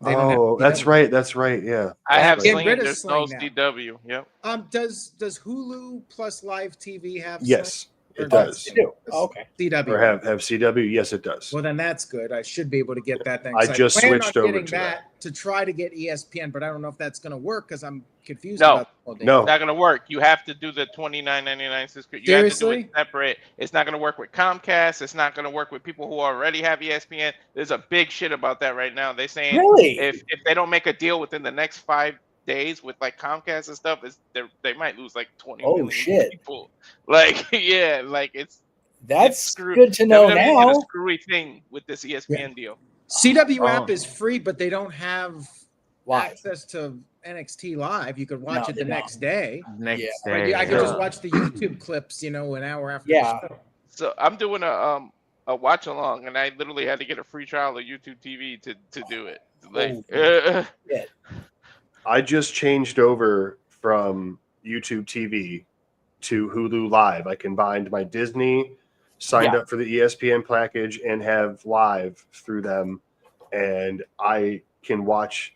S2: That's right. That's right. Yeah.
S4: I have
S1: Get
S4: Sling.
S1: rid of
S4: There's no
S1: Sling now.
S4: CW. Yep.
S1: Does Hulu plus Live TV have?
S2: Yes.
S1: Sling?
S2: It does.
S5: You do? Oh, okay.
S1: CW.
S2: Or have CW? Yes, it does.
S1: Well, then that's good. I should be able to get that thing.
S2: I just
S1: plan
S2: switched
S1: on
S2: over
S1: getting
S2: to that.
S1: to try to get ESPN, but I don't know if that's going to work because I'm confused
S4: No.
S1: about the whole thing.
S2: No.
S4: It's not gonna work. You have to do the $29.99 subscription. You have to do it separate. It's not gonna work with Comcast. It's not gonna work with people who already have ESPN. There's a big shit about that right now. They're saying
S5: Really?
S4: if they don't make a deal within the next 5 days with like Comcast and stuff, they might lose like 20 million people. Like yeah, like
S5: that's
S4: screwed.
S5: good to know
S4: WWE
S5: now.
S4: did a screwy thing with this ESPN deal.
S1: CW app is free, but they don't have
S5: Live.
S1: access to NXT live. You could watch it the next day.
S3: Next
S5: Yeah.
S3: day.
S1: I could just watch the YouTube clips, an hour after
S5: Yeah.
S1: the show.
S4: So I'm doing a watch along, and I literally had to get a free trial of YouTube TV to do it. Like,
S2: I just changed over from YouTube TV to Hulu Live. I combined my Disney, signed up for the ESPN package, and have live through them. And I can watch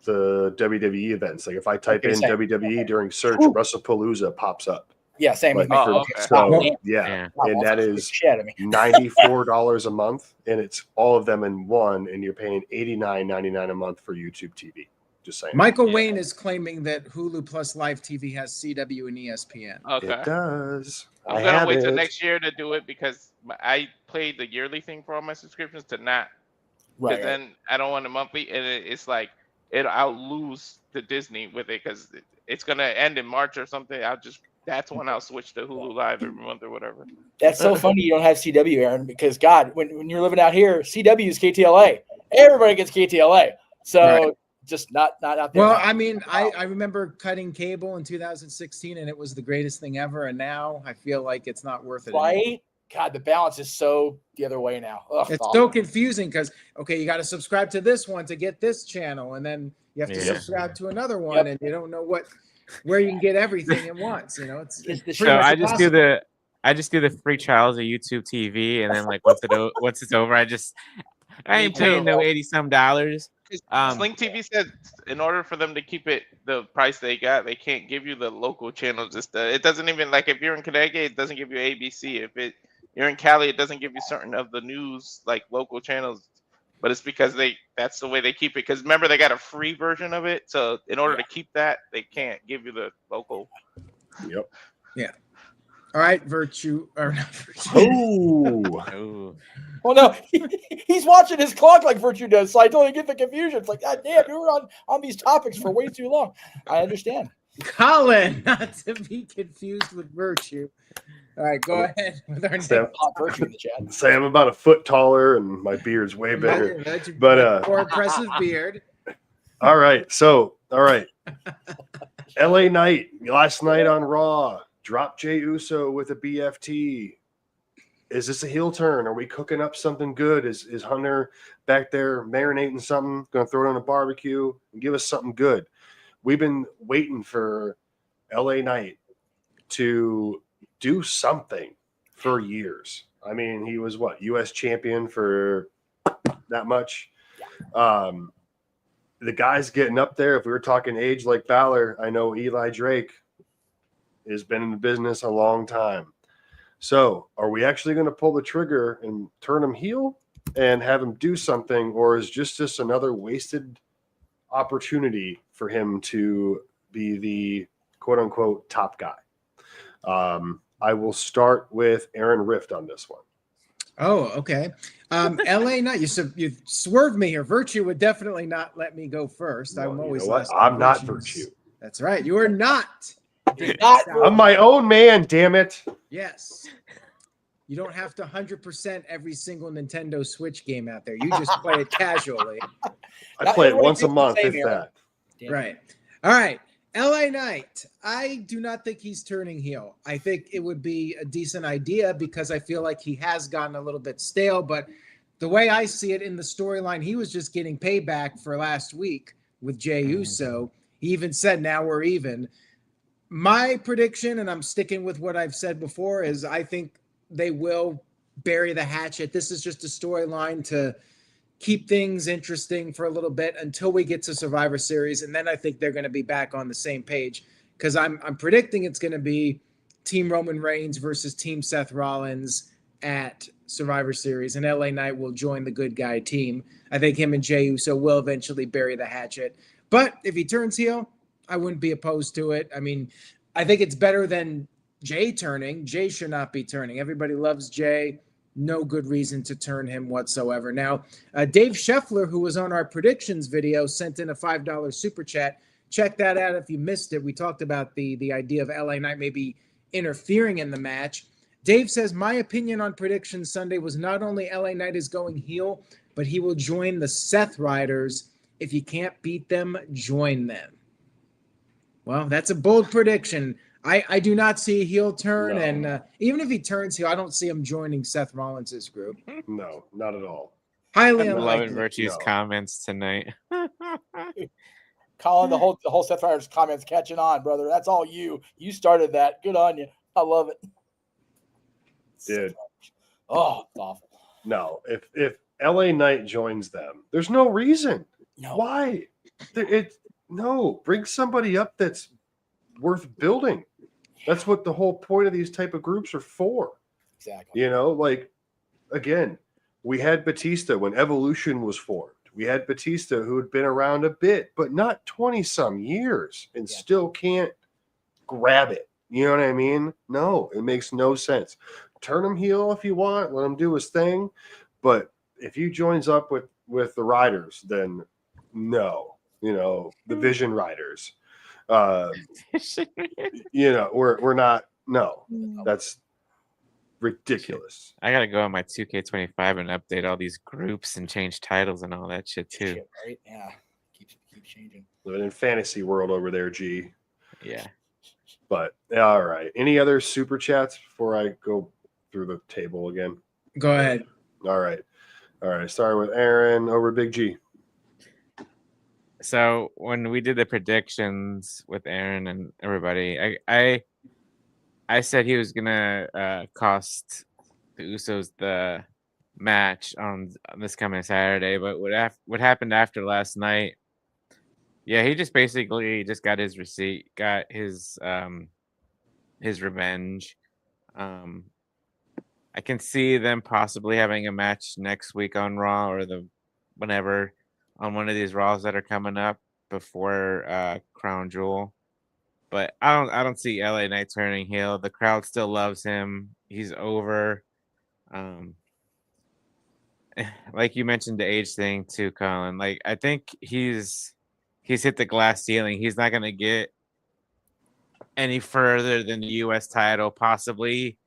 S2: the WWE events. Like if I type in WWE during search, Wrestlepalooza pops up.
S5: Yeah, same with me.
S2: So yeah, and that is $94 a month, and it's all of them in one, and you're paying $89.99 a month for YouTube TV. Just saying.
S1: Michael Wayne is claiming that Hulu Plus Live TV has CW and ESPN.
S4: Okay.
S2: It does.
S4: I'm gonna wait till next year to do it because I paid the yearly thing for all my subscriptions to not. Because then I don't want a monthly, and it's like I'll lose the Disney with it because it's gonna end in March or something. That's when I'll switch to Hulu Live every month or whatever.
S5: That's so funny you don't have CW, Aaron, because God, when you're living out here, CW is KTLA. Everybody gets KTLA. So just not out there.
S1: Well, I mean, I remember cutting cable in 2016 and it was the greatest thing ever. And now I feel like it's not worth it.
S5: Right?
S1: Anymore.
S5: God, the balance is so the other way now. Ugh,
S1: it's so confusing because, you got to subscribe to this one to get this channel. And then you have to subscribe to another one and you don't know where you can get everything at once. It's
S3: so I just do the free trials of YouTube TV. And then like once it's over, I ain't paying no $80-some.
S4: Sling TV said in order for them to keep it the price they got, they can't give you the local channels. It doesn't even like if you're in Connecticut, it doesn't give you ABC. If you're in Cali, it doesn't give you certain of the news like local channels. But it's because that's the way they keep it. Because remember, they got a free version of it. So in order to keep that, they can't give you the local.
S2: Yep.
S1: Yeah. All right, Virtue or not Virtue.
S2: Oh.
S5: Well, no, he's watching his clock like Virtue does, so I totally get the confusion. It's like, God damn, you were on these topics for way too long. I understand.
S1: Colin, not to be confused with Virtue. All right, go ahead with our next
S5: Virtue in the chat.
S2: Say I'm about a foot taller and my beard's way bigger. But
S1: more impressive beard.
S2: All right. LA Knight last night on Raw. Drop Jey Uso with a BFT. Is this a heel turn? Are we cooking up something good? Is Hunter back there marinating something? Going to throw it on a barbecue and give us something good? We've been waiting for LA Knight to do something for years. I mean, he was U.S. champion for that much. The guy's getting up there. If we were talking age like Balor, I know Eli Drake has been in the business a long time. So are we actually going to pull the trigger and turn him heel and have him do something, or is this another wasted opportunity for him to be the quote unquote top guy? I will start with Aaron Rift on this one.
S1: Oh, okay. LA Knight, you swerved me here. Virtue would definitely not let me go first.
S2: Well,
S1: I'm always
S2: I'm not Virtue.
S1: That's right. You are not.
S2: I'm my own man, damn it.
S1: Yes. You don't have to 100% every single Nintendo Switch game out there. You just play it casually.
S2: I play it once a month, if that.
S1: Right. All right. LA Knight. I do not think he's turning heel. I think it would be a decent idea because I feel like he has gotten a little bit stale. But the way I see it in the storyline, he was just getting payback for last week with Jey Uso. He even said, now we're even. My prediction, and I'm sticking with what I've said before, is I think they will bury the hatchet. This is just a storyline to keep things interesting for a little bit until we get to Survivor Series. And then I think they're going to be back on the same page because I'm predicting it's going to be Team Roman Reigns versus Team Seth Rollins at Survivor Series, and LA Knight will join the good guy team. I think him and Jey Uso will eventually bury the hatchet. But if he turns heel, I wouldn't be opposed to it. I mean, I think it's better than Jey turning. Jey should not be turning. Everybody loves Jey. No good reason to turn him whatsoever. Now, Dave Scheffler, who was on our predictions video, sent in a $5 super chat. Check that out if you missed it. We talked about the idea of LA Knight maybe interfering in the match. Dave says, my opinion on Predictions Sunday was not only LA Knight is going heel, but he will join the Seth Riders. If you can't beat them, join them. Well, that's a bold prediction. I do not see a heel turn,
S2: No.
S1: and even if he turns heel, I don't see him joining Seth Rollins' group.
S2: No, not at all.
S1: Highly
S3: I'm loving
S1: unlikely.
S3: Virtue's
S2: No.
S3: comments tonight.
S5: Colin, the whole Seth Rollins comments catching on, brother. That's all you. You started that. Good on you. I love it.
S2: Dude.
S5: Oh, it's awful.
S2: No, if LA Knight joins them, there's no reason.
S5: No.
S2: Why? Bring somebody up that's worth building. That's what the whole point of these type of groups are for.
S5: Exactly.
S2: You know, like, again, we had Batista when Evolution was formed. We had Batista who had been around a bit, but not 20-some years, and still can't grab it. You know what I mean? No, it makes no sense. Turn him heel if you want. Let him do his thing. But if he joins up with the Riders, then no. You know, the Vision Riders. You know, we're not. No, that's ridiculous.
S3: I gotta go on my 2K25 and update all these groups and change titles and all that shit too.
S5: Shit, right? Yeah. Keep changing.
S2: Living in fantasy world over there, G.
S3: Yeah.
S2: But all right. Any other super chats before I go through the table again?
S1: Go ahead.
S2: All right. Starting with Aaron over Big G.
S3: So when we did the predictions with Aaron and everybody, I said he was gonna cost the Usos the match on this coming Saturday, but what happened after last night? Yeah, he just basically just got his receipt, got his revenge. I can see them possibly having a match next week on Raw or whenever on one of these Raws that are coming up before Crown Jewel. But I don't see LA Knight turning heel. The crowd still loves him. He's over. Like you mentioned the age thing too, Colin. Like I think he's hit the glass ceiling. He's not gonna get any further than the US title. Possibly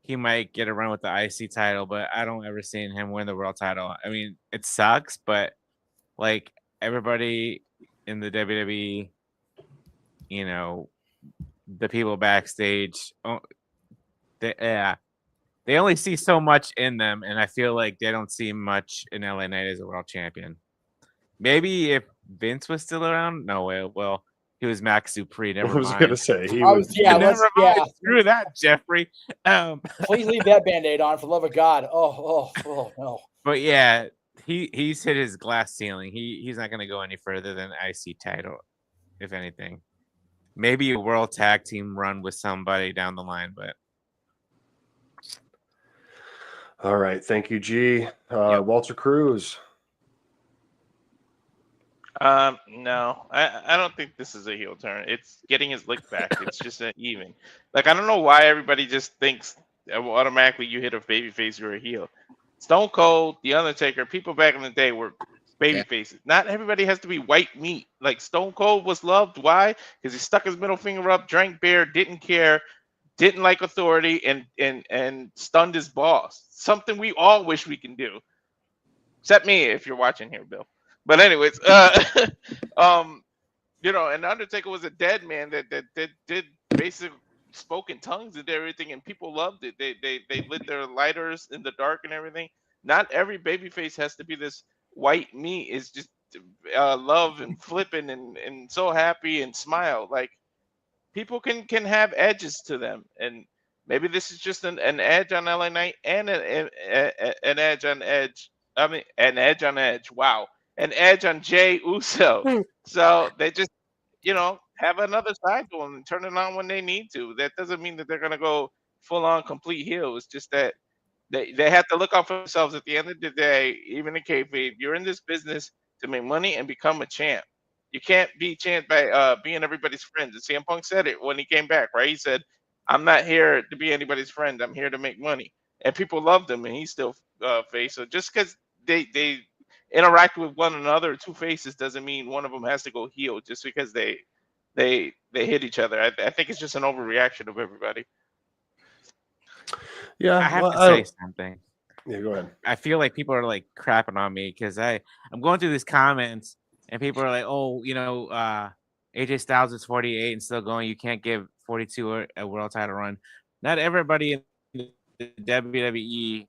S3: he might get a run with the IC title, but I don't ever see him win the world title. I mean, it sucks, but like everybody in the WWE, you know, the people backstage, they only see so much in them, and I feel like they don't see much in LA Knight as a world champion. Maybe if Vince was still around, no way. Well, he was Max Dupree. Never
S2: I was
S3: mind.
S2: gonna say
S3: Never mind. Screw that, Jeffrey.
S5: Please leave that Band-Aid on, for the love of God. Oh no.
S3: But yeah, he's hit his glass ceiling. He's not gonna go any further than IC title, if anything. Maybe a world tag team run with somebody down the line, but
S2: all right. Thank you, G. Walter Cruz.
S4: No, I don't think this is a heel turn. It's getting his lick back. It's just an even. Like, I don't know why everybody just thinks automatically you hit a babyface, you're a heel. Stone Cold, The Undertaker, people back in the day were baby faces. Not everybody has to be white meat. Like, Stone Cold was loved. Why? Because he stuck his middle finger up, drank beer, didn't care, didn't like authority, and stunned his boss. Something we all wish we can do. Except me, if you're watching here, Bill. But anyways, you know, and Undertaker was a dead man that did basic spoke in tongues and everything, and people loved it. They lit their lighters in the dark and everything. Not every babyface has to be this white meat. It's just love and flipping and so happy and smile. Like, people can have edges to them, and maybe this is just an edge on LA Knight and an edge on Edge. I mean, an edge on Edge. Wow. An edge on Jey Uso. So they just have another side to them and turn it on when they need to. That doesn't mean that they're gonna go full on complete heel. It's just that they have to look out for themselves. At the end of the day, even in kayfabe, you're in this business to make money and become a champ. You can't be champ by being everybody's friend. And CM Punk said it when he came back, right? He said, "I'm not here to be anybody's friend. I'm here to make money." And people loved him, and he's still face. So just because they interact with one another, two faces, doesn't mean one of them has to go heel just because they hit each other. I think it's just an overreaction of everybody.
S2: Yeah,
S3: I have to say something.
S2: Yeah, go ahead.
S3: I feel like people are like crapping on me because I'm going through these comments and people are like, "Oh, AJ Styles is 48 and still going. You can't give 42 a world title run." Not everybody in the WWE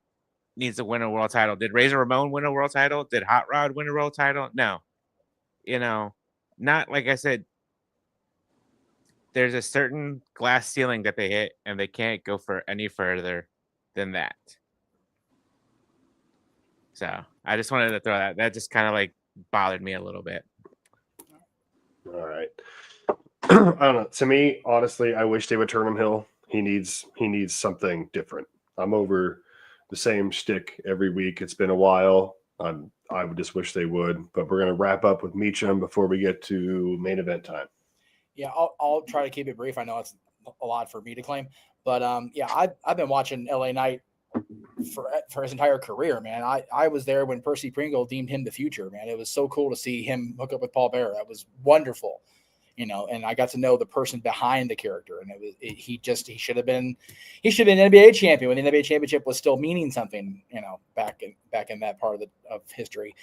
S3: needs to win a world title. Did Razor Ramon win a world title? Did Hot Rod win a world title? No. Not like I said. There's a certain glass ceiling that they hit, and they can't go for any further than that. So I just wanted to throw that. That just kind of like bothered me a little bit.
S2: All right. I don't know. To me, honestly, I wish they would turn him heel. He needs something different. I'm over the same shtick every week. It's been a while. I would just wish they would. But we're gonna wrap up with Meacham before we get to main event time.
S5: Yeah, I'll try to keep it brief. I know it's a lot for me to claim, but I've been watching LA Knight for his entire career, man. I was there when Percy Pringle deemed him the future, man. It was so cool to see him hook up with Paul Bearer. That was wonderful, and I got to know the person behind the character, and he should have been NBA champion when the NBA championship was still meaning something, back in that part of history.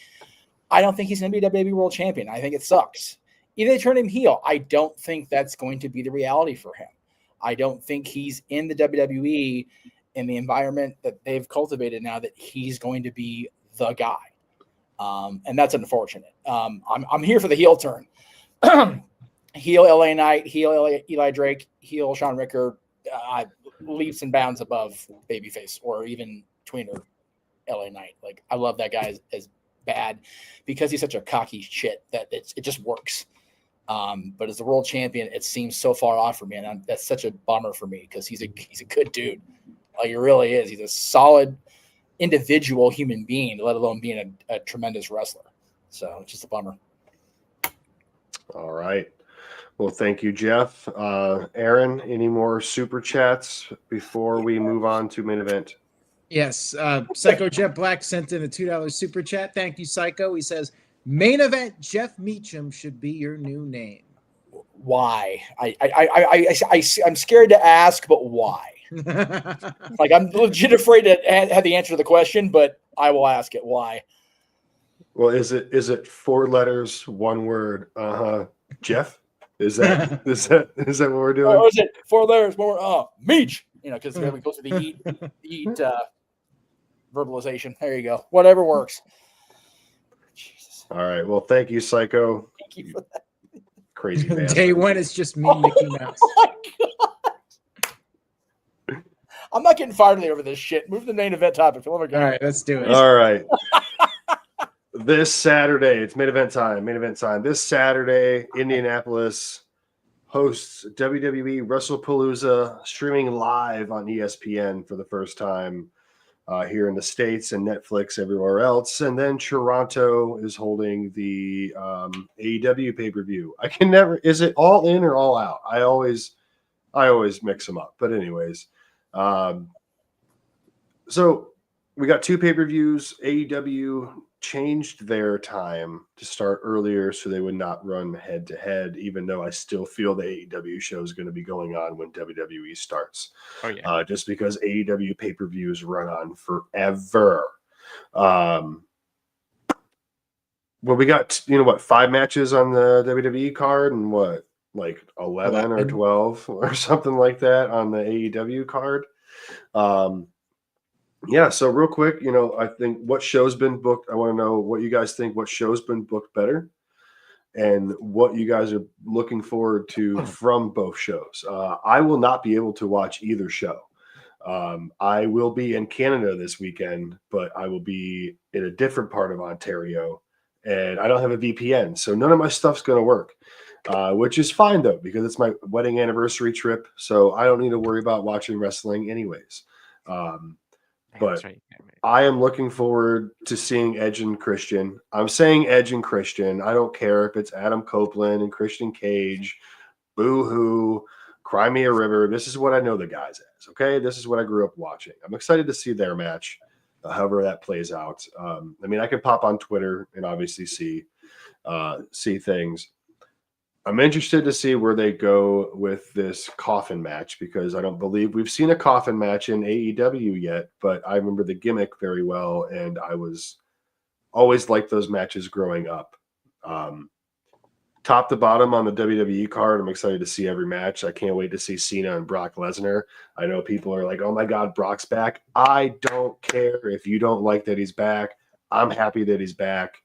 S5: I don't think he's going to be WWE World Champion. I think it sucks. Either they turn him heel. I don't think that's going to be the reality for him. I don't think he's in the WWE in the environment that they've cultivated now that he's going to be the guy. And that's unfortunate. I'm here for the heel turn. Heel LA Knight, heel Eli Drake, heel Sean Ricker, leaps and bounds above babyface or even tweener LA Knight. Like, I love that guy as bad because he's such a cocky shit that it just works. But as the world champion, it seems so far off for me, and that's such a bummer for me because he's a good dude. Like, he really is. He's a solid individual human being, let alone being a tremendous wrestler. So it's just a bummer.
S2: All right. Well, thank you, Jeff. Aaron, any more super chats before we move on to main event?
S1: Yes. Psycho Jet Black sent in a $2 super chat. Thank you, Psycho. He says, main event Jeff Meacham should be your new name.
S5: Why? I'm scared to ask, but why? Like, I'm legit afraid to have the answer to the question, but I will ask it. Why?
S2: Well, is it 4 letters, 1 word? Jeff? Is that what we're doing?
S5: Or is it 4 letters, 1 word? Meech. Because we go to the eat verbalization. There you go. Whatever works. Jesus.
S2: All right. Well, thank you, Psycho.
S5: Thank you for that.
S2: Crazy man.
S1: Day one is just me, Mickey Mouse.
S5: Oh my God. I'm not getting fired over this shit. Move to the main event topic.
S1: All right, let's do it.
S2: All right. This Saturday, it's main event time. This Saturday, Indianapolis hosts WWE Wrestlepalooza, streaming live on ESPN for the first time here in the States, and Netflix everywhere else. And then Toronto is holding the AEW pay-per-view. I can never, is it all in or all out? I always mix them up. But anyways, so we got 2 pay-per-views. AEW changed their time to start earlier so they would not run head to head, even though I still feel the AEW show is going to be going on when WWE starts.
S3: Oh, yeah.
S2: Just because AEW pay-per-views run on forever. Well, we got 5 matches on the WWE card, and like 11 or 12 or something like that on the AEW card. Yeah, so real quick, I think what show's been booked. I want to know what you guys think, what show's been booked better, and what you guys are looking forward to from both shows. I will not be able to watch either show. I will be in Canada this weekend, but I will be in a different part of Ontario and I don't have a VPN, so none of my stuff's going to work, which is fine though, because it's my wedding anniversary trip, so I don't need to worry about watching wrestling anyways. But I am looking forward to seeing Edge and Christian. I'm saying Edge and Christian. I don't care if it's Adam Copeland and Christian Cage, Boo Hoo, Cry Me a River. This is what I know the guys as. Okay, this is what I grew up watching. I'm excited to see their match, however that plays out. I mean, I can pop on Twitter and obviously see things. I'm interested to see where they go with this coffin match, because I don't believe we've seen a coffin match in AEW yet, but I remember the gimmick very well, and I was always liked those matches growing up. Top to bottom on the WWE card, I'm excited to see every match. I can't wait to see Cena and Brock Lesnar. I know people are like, oh my God, Brock's back. I don't care if you don't like that he's back. I'm happy that he's back.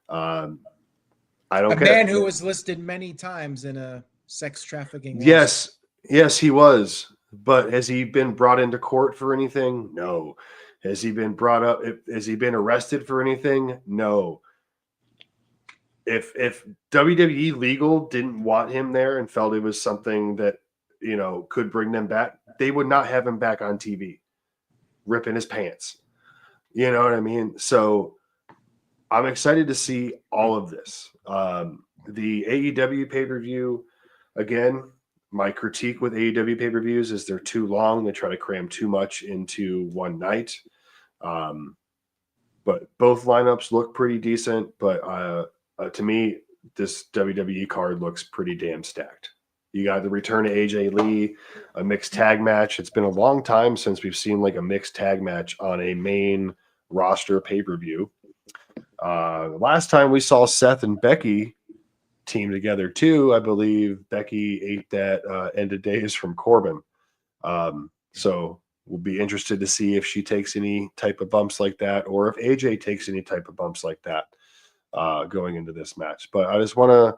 S2: I don't care.
S1: A man who was listed many times in a sex trafficking lawsuit.
S2: Yes, he was. But has he been brought into court for anything? No. Has he been brought up? Has he been arrested for anything? No. If WWE legal didn't want him there and felt it was something that, you know, could bring them back, they would not have him back on TV ripping his pants. You know what I mean? So I'm excited to see all of this. The AEW pay-per-view, again, my critique with AEW pay-per-views is they're too long. They try to cram too much into one night. But both lineups look pretty decent. But to me, this WWE card looks pretty damn stacked. You got the return of AJ Lee, a mixed tag match. It's been a long time since we've seen like a mixed tag match on a main roster pay-per-view. Last time we saw Seth and Becky team together too, I believe Becky ate that end of days from Corbin. So we'll be interested to see if she takes any type of bumps like that, or if AJ takes any type of bumps like that going into this match. But I just want to,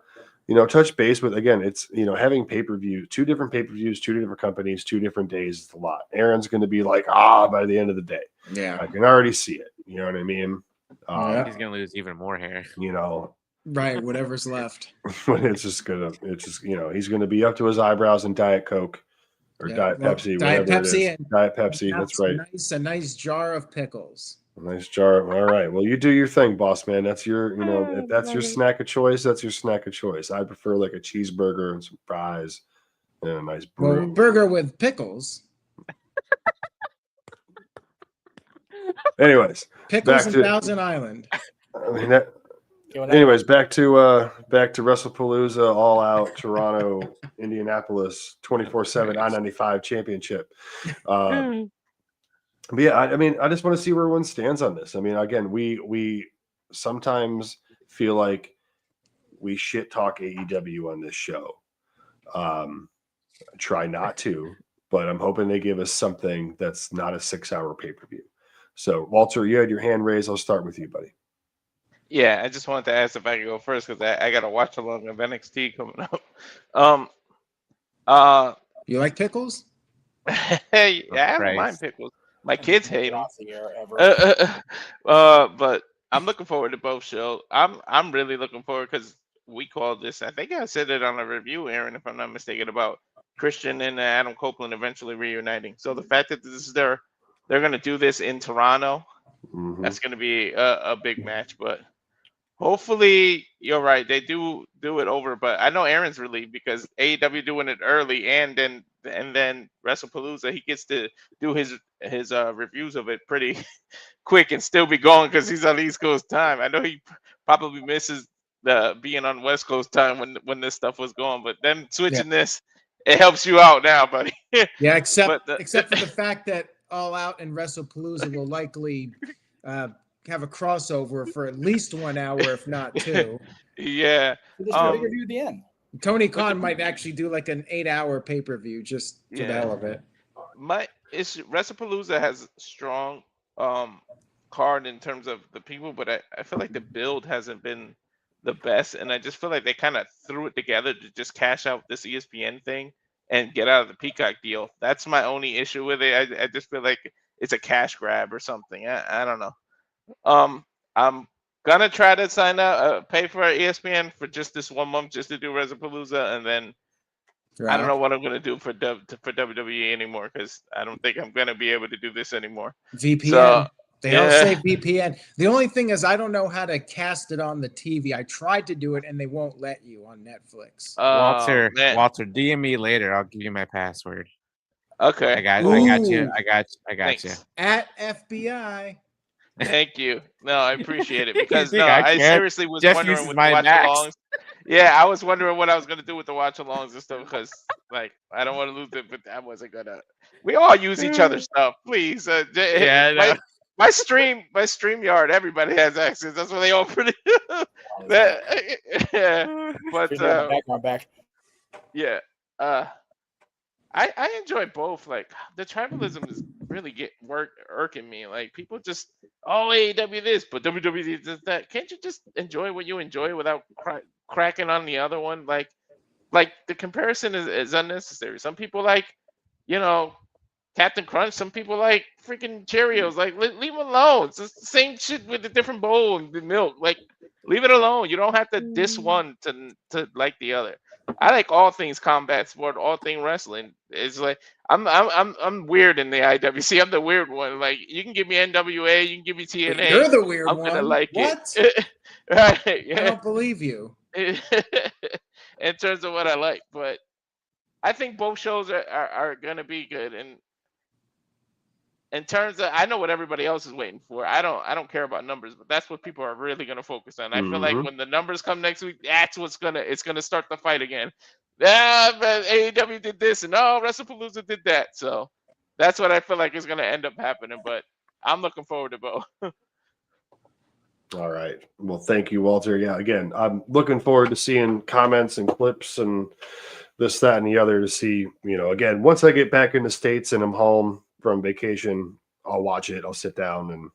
S2: touch base with, again, it's, having pay-per-view, 2 different pay-per-views, 2 different companies, 2 different days is a lot. Aaron's going to be like, by the end of the day.
S1: Yeah.
S2: I can already see it. You know what I mean?
S3: He's going to lose even more hair.
S1: Right, whatever's left.
S2: It's just he's going to be up to his eyebrows in Diet Coke or Diet Pepsi,
S1: Diet
S2: whatever
S1: Pepsi
S2: it is. Diet Pepsi, that's right.
S1: A nice jar of pickles.
S2: A nice jar. All right. Well, you do your thing, boss man. That's your, if that's your snack of choice, that's your snack of choice. I prefer like a cheeseburger and some fries and a nice brew.
S1: Well, burger with pickles.
S2: Anyways,
S1: pickles in Thousand Island.
S2: Anyways, back to Wrestlepalooza, All Out, Toronto, Indianapolis, 24/7 I-95 championship. But yeah, I just want to see where everyone stands on this. I mean, again, we sometimes feel like we shit talk AEW on this show. Try not to, but I'm hoping they give us something that's not a 6-hour pay-per-view. So, Walter, you had your hand raised. I'll start with you, buddy.
S4: Yeah, I just wanted to ask if I could go first because I got to watch along of NXT coming up.
S1: You like pickles?
S4: Hey, I don't mind pickles. My kids hate them. But I'm looking forward to both shows. I'm really looking forward because we called this. I think I said it on a review, Aaron, if I'm not mistaken, about Christian and Adam Copeland eventually reuniting. So the fact that this is they're going to do this in Toronto, that's going to be a big match. But hopefully, you're right. They do it over. But I know Aaron's relieved because AEW doing it early and then Wrestlepalooza, he gets to do his reviews of it pretty quick and still be going because he's on East Coast time. I know he probably misses the being on West Coast time when this stuff was going, but then switching this, it helps you out now, buddy.
S1: Yeah, except for the fact that All Out and Wrestlepalooza will likely have a crossover for at least 1 hour, if not 2.
S4: Yeah.
S5: Review at the end.
S1: Tony Khan might actually do like an 8-hour pay-per-view just for the hell of it.
S4: Wrestlepalooza has strong card in terms of the people, but I feel like the build hasn't been the best, and I just feel like they kind of threw it together to just cash out this ESPN thing and get out of the Peacock deal. That's my only issue with it. I just feel like it's a cash grab or something. I don't know. I'm gonna try to sign up, pay for ESPN for just this 1 month, just to do Wrestlepalooza, and then I don't know what I'm gonna do for WWE anymore, because I don't think I'm gonna be able to do this anymore.
S1: VPN.
S4: So,
S1: They all say VPN. The only thing is, I don't know how to cast it on the TV. I tried to do it, and they won't let you on Netflix.
S3: Walter, DM me later. I'll give you my password.
S4: Okay.
S3: I got you.
S4: Thanks.
S3: You.
S1: At FBI.
S4: Thank you. No, I appreciate it, because
S3: I
S4: seriously was wondering with the watch-alongs. Yeah, I was wondering what I was gonna do with the watch-alongs and stuff, because like I don't want to lose it, but I wasn't gonna. We all use each other's stuff, please. My StreamYard, everybody has access. That's where they all pretty. But
S5: back.
S4: Yeah. I enjoy both. Like the tribalism is really irking me. Like people just AEW this, but WWE does that. Can't you just enjoy what you enjoy without cracking on the other one? Like the comparison is unnecessary. Some people like, Captain Crunch. Some people like freaking Cheerios. Like leave them alone. It's just the same shit with a different bowl and the milk. Like leave it alone. You don't have to diss one to like the other. I like all things combat sport, all things wrestling. It's like I'm weird in the IWC. I'm the weird one. Like you can give me NWA, you can give me TNA.
S1: You're the weird one.
S4: I'm gonna like
S1: what?
S4: it. Right? Yeah.
S1: I don't believe you.
S4: In terms of what I like, but I think both shows are gonna be good. And in terms of, I know what everybody else is waiting for. I don't care about numbers, but that's what people are really gonna focus on. I feel like when the numbers come next week, that's what's gonna start the fight again. But AEW did this, and Wrestlepalooza did that. So that's what I feel like is gonna end up happening. But I'm looking forward to both.
S2: All right. Well, thank you, Walter. Yeah, again, I'm looking forward to seeing comments and clips and this, that, and the other to see, again, once I get back in the States and I'm home from vacation, I'll watch it. I'll sit down and,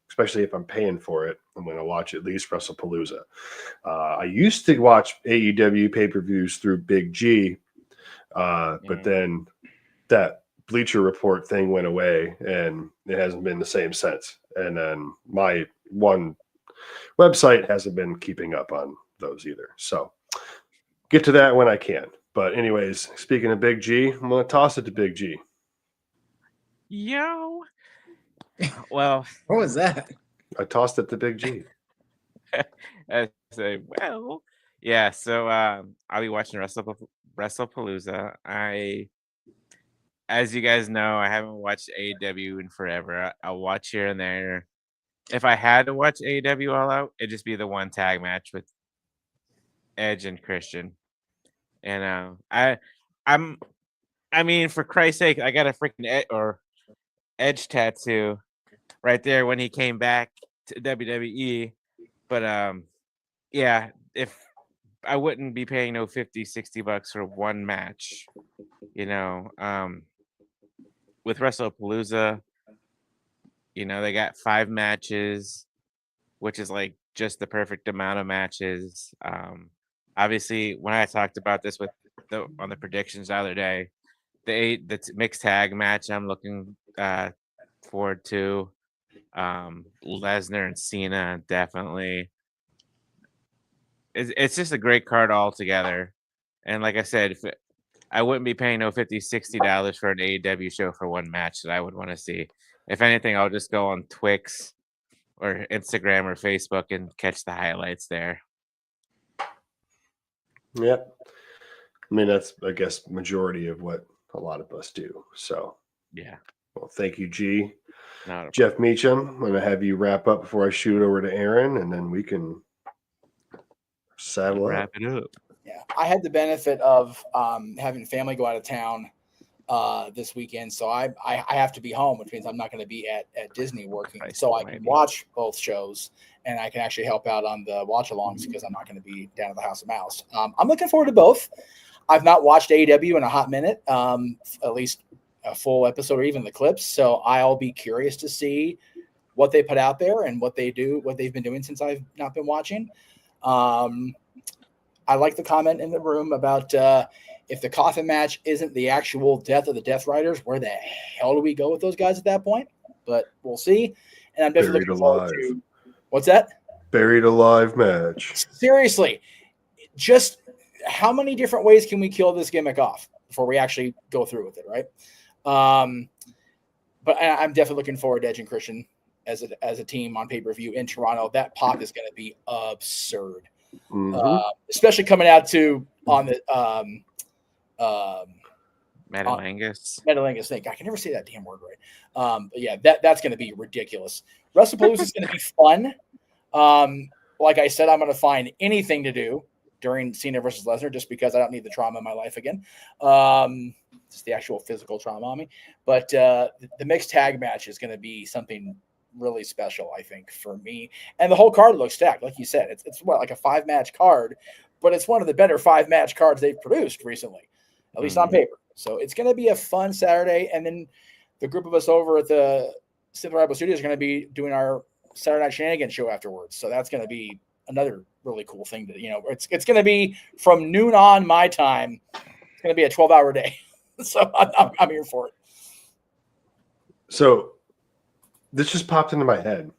S2: especially if I'm paying for it, I'm going to watch at least Wrestlepalooza. I used to watch AEW pay-per-views through Big G, but then that Bleacher Report thing went away and it hasn't been the same since. And then my one website hasn't been keeping up on those either. So get to that when I can. But anyways, speaking of Big G, I'm going to toss it to Big G.
S3: Yo. Well,
S1: what was that?
S2: I tossed it to Big G.
S3: I say, well, yeah. So I'll be watching Wrestlepalooza. As you guys know, I haven't watched AEW in forever. I'll watch here and there. If I had to watch AEW All Out, it'd just be the one tag match with Edge and Christian. And I mean, for Christ's sake, I got a freaking Edge tattoo right there when he came back to WWE. But yeah, if I wouldn't be paying no $50-$60 for one match, with Wrestlepalooza, they got 5 matches, which is like just the perfect amount of matches. Obviously, when I talked about this on the predictions the other day, the mixed tag match I'm looking forward to. Lesnar and Cena, definitely. It's just a great card altogether. And like I said, I wouldn't be paying no $50-$60 for an AEW show for one match that I would want to see. If anything, I'll just go on Twix or Instagram or Facebook and catch the highlights there.
S2: Yep. I mean, that's, I guess, majority of what a lot of us do. So,
S3: yeah.
S2: Well, thank you, G. Jeff Meacham, I'm going to have you wrap up before I shoot over to Aaron, and then we can saddle
S3: wrap it up.
S5: Yeah. I had the benefit of having family go out of town this weekend, so I have to be home, which means I'm not going to be at Disney working. So I can watch both shows, and I can actually help out on the watch-alongs because I'm not going to be down at the House of Mouse. I'm looking forward to both. I've not watched AEW in a hot minute, at least a full episode or even the clips. So I'll be curious to see what they put out there and what they've been doing since I've not been watching. I like the comment in the room about if the coffin match isn't the actual death of the Death Riders, where the hell do we go with those guys at that point? But we'll see. And I'm definitely looking forward to. What's that?
S2: Buried alive match.
S5: Seriously, just how many different ways can we kill this gimmick off before we actually go through with it, right? But I'm definitely looking forward to Edge and Christian as a team on pay-per-view in Toronto. That pop is going to be absurd, especially coming out on the
S3: Metalingus.
S5: Thing. I can never say that damn word right. But yeah, that's going to be ridiculous. WrestlePalooza is going to be fun. Like I said, I'm going to find anything to do during Cena versus Lesnar just because I don't need the trauma in my life again. Just the actual physical trauma on me. But the mixed tag match is going to be something really special, I think, for me. And the whole card looks stacked. Like you said, it's like a 5-match card, but it's one of the better 5-match cards they've produced recently, at least on paper. So it's going to be a fun Saturday. And then the group of us over at the Simple Rebel Studios are going to be doing our Saturday Night Shenanigans show afterwards. So that's going to be another really cool thing to, it's going to be from noon on my time. It's going to be a 12-hour day. So I'm here for it.
S2: So this just popped into my head.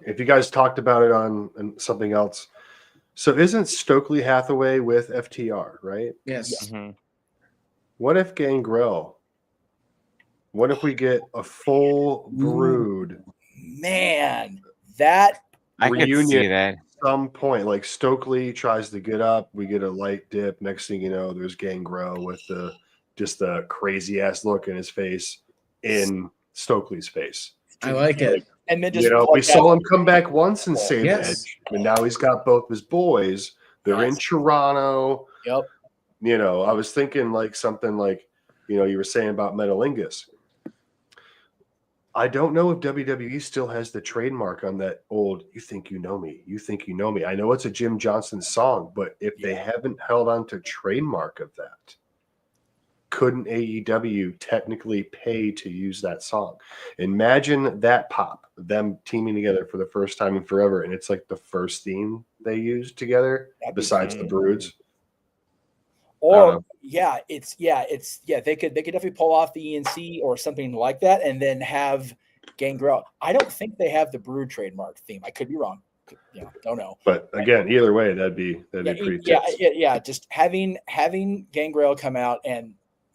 S2: If you guys talked about it on something else. So isn't Stokely Hathaway with FTR, right?
S1: Yes.
S3: Mm-hmm.
S2: What if Gangrel? What if we get a full Brood?
S5: Man, that
S3: I could see that.
S2: At some point, like Stokely tries to get up, we get a light dip. Next thing you know, there's Gangrel with the crazy ass look in his face in Stokely's face.
S1: I like it.
S5: And then just
S2: we saw him come back once and save
S1: Yes.
S2: Edge, and now he's got both his boys. They're in Toronto.
S5: Yep.
S2: I was thinking like something like, you were saying about Metalingus. I don't know if WWE still has the trademark on that old "You Think You Know Me, You Think You Know Me." I know it's a Jim Johnson song, but if they haven't held on to trademark of that, couldn't AEW technically pay to use that song? Imagine that pop, them teaming together for the first time in forever, and it's like the first theme they used together besides the Broods.
S5: Or they could definitely pull off the ENC or something like that, and then have Gangrel. I don't think they have the Brood trademark theme. I could be wrong. Don't know.
S2: But again, either way, that'd be pretty.
S5: Just having Gangrel come out and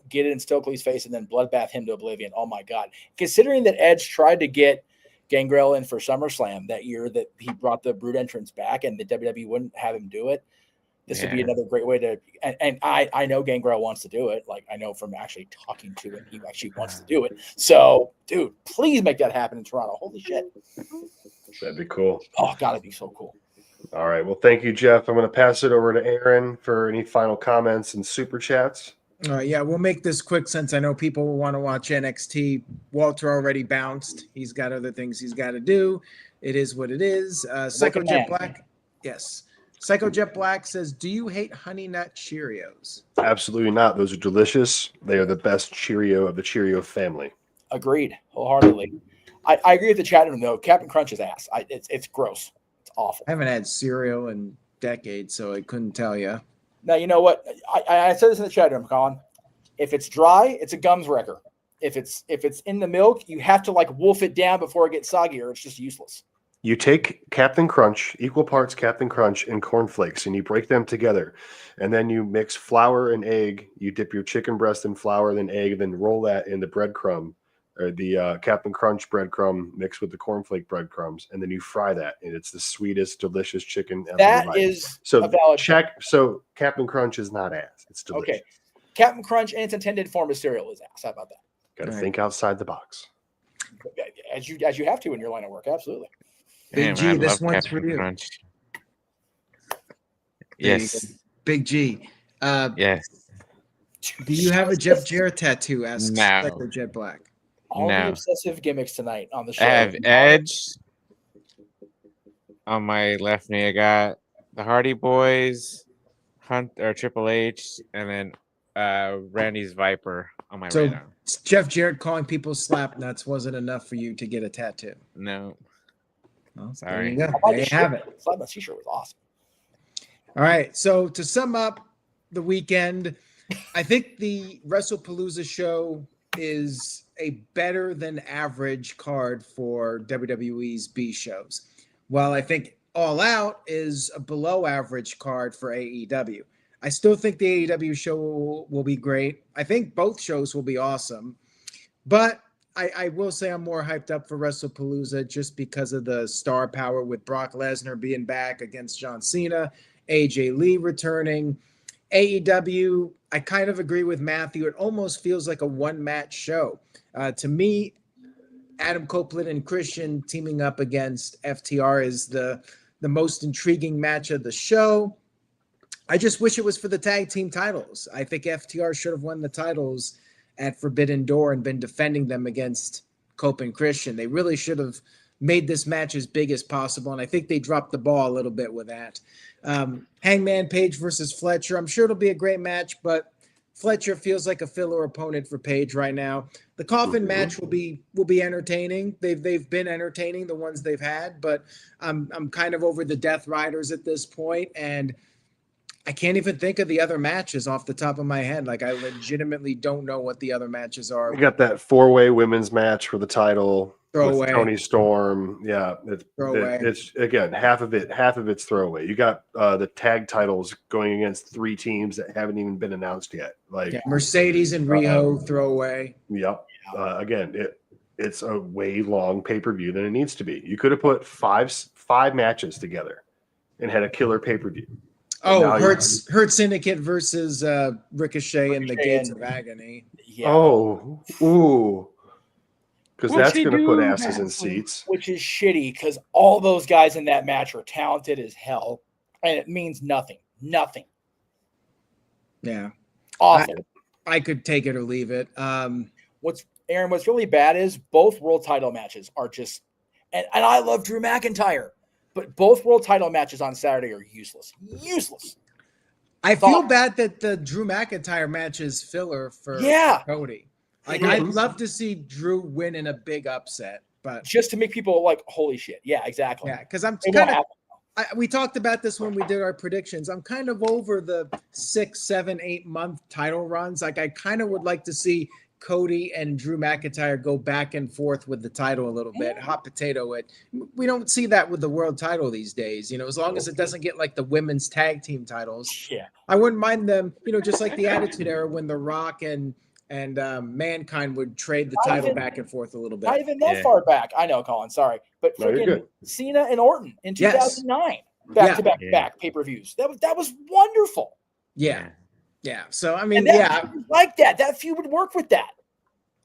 S5: get it in Stokely's face and then bloodbath him to oblivion. Oh my God! Considering that Edge tried to get Gangrel in for SummerSlam that year, that he brought the Brood entrance back, and the WWE wouldn't have him do it. This would be another great way to, and I know Gangrel wants to do it. Like, I know from actually talking to him, he actually wants to do it. So, dude, please make that happen in Toronto. Holy shit.
S2: That'd be cool.
S5: Oh, God, it'd be so cool.
S2: All right. Well, thank you, Jeff. I'm going to pass it over to Aaron for any final comments and super chats.
S1: We'll make this quick since I know people will want to watch NXT. Walter already bounced. He's got other things he's got to do. It is what it is. Psycho Jet Black. Yes. Psycho Jet Black says, do you hate Honey Nut Cheerios?
S2: Absolutely not. Those are delicious. They are the best Cheerio of the Cheerio family.
S5: Agreed. Wholeheartedly. I agree with the chat room, though. Captain Crunch's ass. It's gross. It's awful.
S1: I haven't had cereal in decades, so I couldn't tell you.
S5: Now, you know what? I said this in the chat room, Colin. If it's dry, it's a gums wrecker. If it's in the milk, you have to wolf it down before it gets soggy, or it's just useless.
S2: You take Captain Crunch, equal parts Captain Crunch and cornflakes, and you break them together. And then you mix flour and egg. You dip your chicken breast in flour, then egg, then roll that in the breadcrumb, or the Captain Crunch breadcrumb mixed with the cornflake breadcrumbs. And then you fry that. And it's the sweetest, delicious chicken ever.
S5: That is a valid
S2: check. So Captain Crunch is not ass. It's delicious.
S5: Okay. Captain Crunch and its intended form of cereal is ass. How about that?
S2: Got to think outside the box.
S5: As you have to in your line of work. Absolutely.
S1: Big G, this one's for you.
S3: Crunch. Yes.
S1: Big G.
S3: Yes.
S1: Do you have a Jeff Jarrett tattoo? Asks
S3: No.
S1: Psycho Jet Black.
S5: All the
S3: No.
S5: obsessive gimmicks tonight on the show.
S3: I have Edge on my left knee. I got the Hardy Boys, Triple H, and then Randy's Viper on my right arm.
S1: Jeff Jarrett calling people slap nuts wasn't enough for you to get a tattoo.
S3: No.
S1: Well,
S3: Sorry.
S1: There you go. There you have it.
S5: Slap nuts t-shirt was awesome.
S1: All right. So to sum up the weekend, I think the WrestlePalooza show is a better than average card for WWE's B shows. While I think All Out is a below average card for AEW. I still think the AEW show will be great. I think both shows will be awesome. But I will say I'm more hyped up for WrestlePalooza just because of the star power with Brock Lesnar being back against John Cena, AJ Lee returning. AEW, I kind of agree with Matthew. It almost feels like a one-match show. To me, Adam Copeland and Christian teaming up against FTR is the most intriguing match of the show. I just wish it was for the tag team titles. I think FTR should have won the titles at Forbidden Door and been defending them against Cope and Christian. They really should have made this match as big as possible, and I think they dropped the ball a little bit with that. Hangman Page versus Fletcher. I'm sure it'll be a great match, but Fletcher feels like a filler opponent for Page right now. The Coffin match will be entertaining. They've been entertaining, the ones they've had, but I'm kind of over the Death Riders at this point, and I can't even think of the other matches off the top of my head. Like, I legitimately don't know what the other matches are.
S2: We got that 4-way women's match for the title.
S1: Throwaway.
S2: With Tony Storm. Yeah. It's again, half of it's throwaway. You got the tag titles going against 3 teams that haven't even been announced yet. Like
S1: Mercedes and Riho throwaway.
S2: Yep. Again, it's a way long pay-per-view than it needs to be. You could have put five matches together and had a killer pay-per-view.
S1: Oh, Hurt Syndicate versus Ricochet and the Gates of Agony.
S2: Yeah. Oh, ooh. Because that's going to put asses in seats.
S5: Which is shitty because all those guys in that match are talented as hell, and it means nothing. Nothing.
S1: Yeah.
S5: Awful.
S1: I could take it or leave it.
S5: What's really bad is both world title matches are just – and I love Drew McIntyre. But both world title matches on Saturday are useless. Useless.
S1: I feel bad that the Drew McIntyre match is filler for Cody. Like, I'd love to see Drew win in a big upset, but
S5: just to make people like, holy shit. Yeah, exactly.
S1: Yeah, because I'm kind of we talked about this when we did our predictions. I'm kind of over the 6, 7, 8 month title runs. Like, I kind of would like to see Cody and Drew McIntyre go back and forth with the title a little bit, hot potato it. We don't see that with the world title these days, as long as it doesn't get like the women's tag team titles.
S5: Yeah,
S1: I wouldn't mind them, just like the Attitude Era when The Rock and Mankind would trade the title back and forth a little bit.
S5: Not even that far back. I know, Colin, sorry. But freaking Cena and Orton in 2009, back-to-back pay-per-views. That was wonderful.
S1: Yeah. Yeah. So, I mean,
S5: like that. That feud would work with that.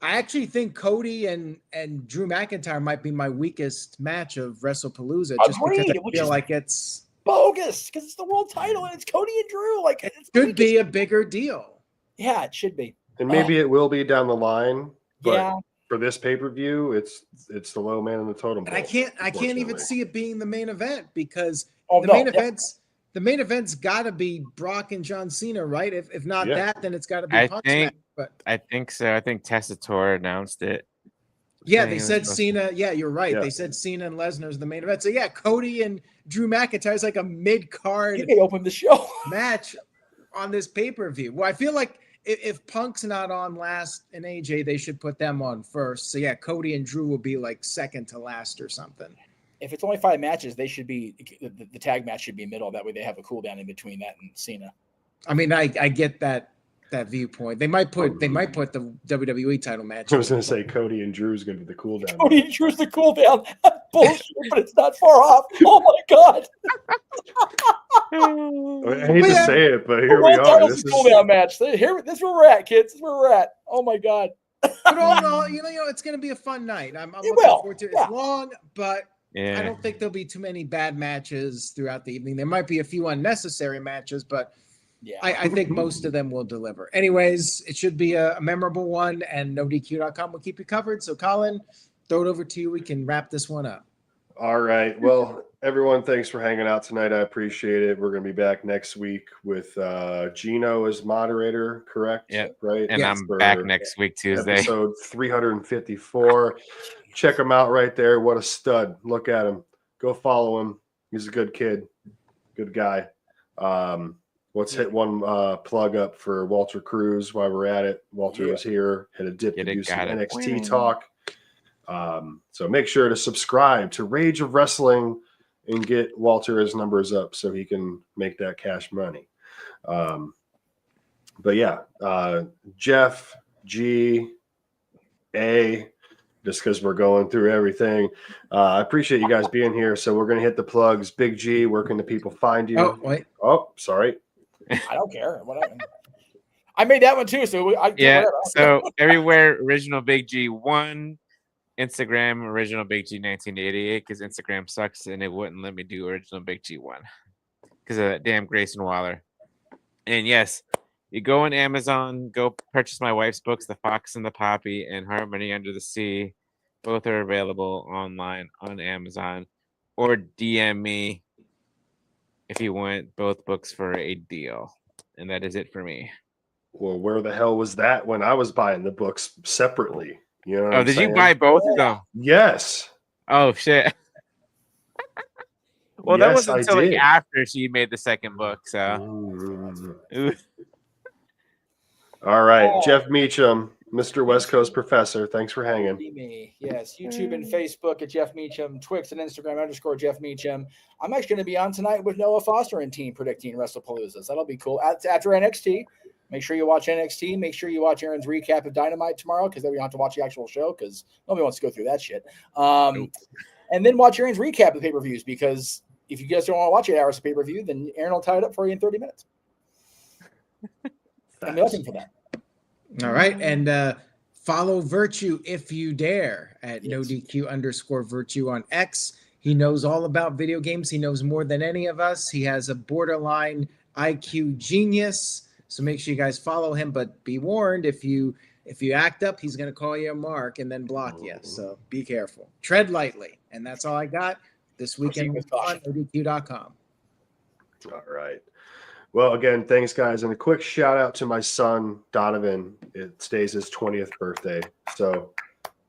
S1: I actually think Cody and Drew McIntyre might be my weakest match of WrestlePalooza. Just because I feel like it's
S5: bogus because it's the world title and it's Cody and Drew. Like, it
S1: should be a bigger deal.
S5: Yeah, it should be.
S2: And maybe it will be down the line. But for this pay-per-view, it's the low man in the totem pole.
S1: And I can't even see it being the main event because the main event's got to be Brock and John Cena, right? If not that, then it's got to be Punk's match. But
S3: I think so. I think Tessator announced it.
S1: Yeah, they said Cena. Yeah, you're right. Yeah. They said Cena and Lesnar's the main event. So yeah, Cody and Drew McIntyre is like a mid-card.
S5: They open the show
S1: match on this pay-per-view. Well, I feel like if Punk's not on last and AJ, they should put them on first. So yeah, Cody and Drew will be like second to last or something.
S5: If it's only 5 matches, they should be the tag match should be middle. That way they have a cool down in between that and Cena.
S1: I mean, I get that viewpoint. They might put the WWE title match.
S2: I was going to say Cody and Drew's going to be the cool down.
S5: Cody and Drew's the cool down. Bullshit, but it's not far off. Oh my god.
S2: I hate to say it, but here we are.
S5: This is a cool down match. This is where we're at, kids. This is where we're at. Oh my god.
S1: But all in all, it's going to be a fun night. I'm looking forward to it. It's long, but I don't think there'll be too many bad matches throughout the evening. There might be a few unnecessary matches, but I think most of them will deliver. Anyways, it should be a memorable one, and NoDQ.com will keep you covered. So, Colin, throw it over to you. We can wrap this one up.
S2: All right. Well, everyone, thanks for hanging out tonight. I appreciate it. We're going to be back next week with Gino as moderator, correct?
S3: Yeah.
S2: Right.
S3: And I'm back next week, Tuesday.
S2: Episode 354. Check him out right there. What a stud. Look at him. Go follow him. He's a good kid. Good guy. Let's hit one plug up for Walter Cruz while we're at it. Walter was here, had a dip to do some NXT talk. So make sure to subscribe to Rage of Wrestling and get Walter his numbers up so he can make that cash money. But yeah, Jeff, G, A, just because we're going through everything. I appreciate you guys being here. So we're going to hit the plugs. Big G, where can the people find you?
S1: Oh, wait.
S2: Oh, sorry.
S5: I don't care. Whatever. I made that one too. So
S3: So everywhere, original Big G1, Instagram, original Big G 1988, because Instagram sucks and it wouldn't let me do original Big G1 because of that damn Grayson Waller. And yes, you go on Amazon, go purchase my wife's books, The Fox and the Poppy and Harmony Under the Sea. Both are available online on Amazon, or DM me if you want both books for a deal. And that is it for me.
S2: Well, where the hell was that when I was buying the books separately? You know what I'm
S3: Did
S2: saying?
S3: you buy both of them?
S2: Yes.
S3: Oh, shit. Well, that
S2: Yes,
S3: wasn't
S2: I
S3: until like
S2: did.
S3: after she made the second book. So, Ooh.
S2: All right, Jeff Meacham, Mr. West Coast Professor. Thanks for hanging.
S5: Me. Yes, YouTube and Facebook at Jeff Meacham, Twix and Instagram _ Jeff Meacham. I'm actually going to be on tonight with Noah Foster and team predicting Wrestlepaloozas. That'll be cool. After NXT, make sure you watch NXT. Make sure you watch Aaron's recap of Dynamite tomorrow, because then we don't have to watch the actual show because nobody wants to go through that shit. And then watch Aaron's recap of the pay-per-views, because if you guys don't want to watch 8 hours of pay-per-view, then Aaron will tie it up for you in 30 minutes. I'm looking for that.
S1: All right. And follow Virtue if you dare at NoDQ _ Virtue on X. He knows all about video games. He knows more than any of us. He has a borderline IQ genius. So make sure you guys follow him. But be warned, if you act up, he's going to call you a mark and then block you. So be careful. Tread lightly. And that's all I got this weekend on NoDQ.com.
S2: All right. Well, again, thanks, guys. And a quick shout out to my son, Donovan. It stays his 20th birthday. So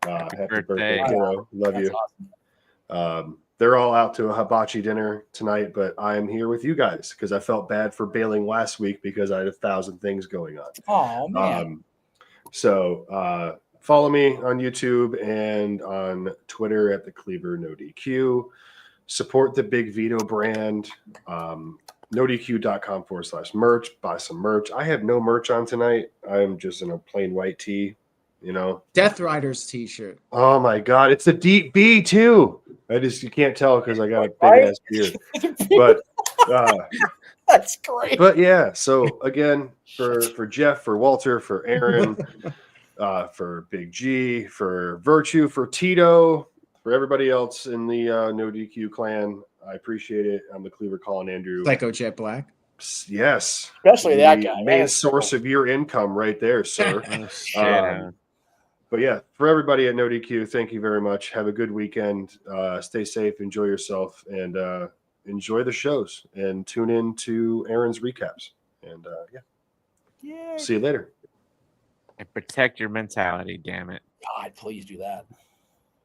S2: happy birthday, kiddo. Love you. Awesome. They're all out to a hibachi dinner tonight, but I'm here with you guys because I felt bad for bailing last week because I had 1,000 things going on.
S5: Oh, man.
S2: So follow me on YouTube and on Twitter at the Cleaver NoDQ. Support the Big Vito brand. NoDQ.com /merch. Buy some merch. I have no merch on tonight. I'm just in a plain white tee, you know.
S1: Death Riders t-shirt.
S2: Oh my God. It's a deep B too. You can't tell because I got a big ass beard. But
S5: that's great.
S2: But yeah, so again, for Jeff, for Walter, for Aaron, for Big G, for Virtue, for Tito, for everybody else in the NoDQ clan, I appreciate it. I'm the Cleaver calling Andrew.
S1: Psycho Jet Black.
S5: Especially
S2: Yes.
S5: that guy.
S2: Main source of your income right there, sir. But yeah, for everybody at NoDQ, thank you very much. Have a good weekend. Stay safe. Enjoy yourself. And enjoy the shows. And tune in to Aaron's recaps. And see you later.
S3: And protect your mentality, damn it.
S5: God, please do that.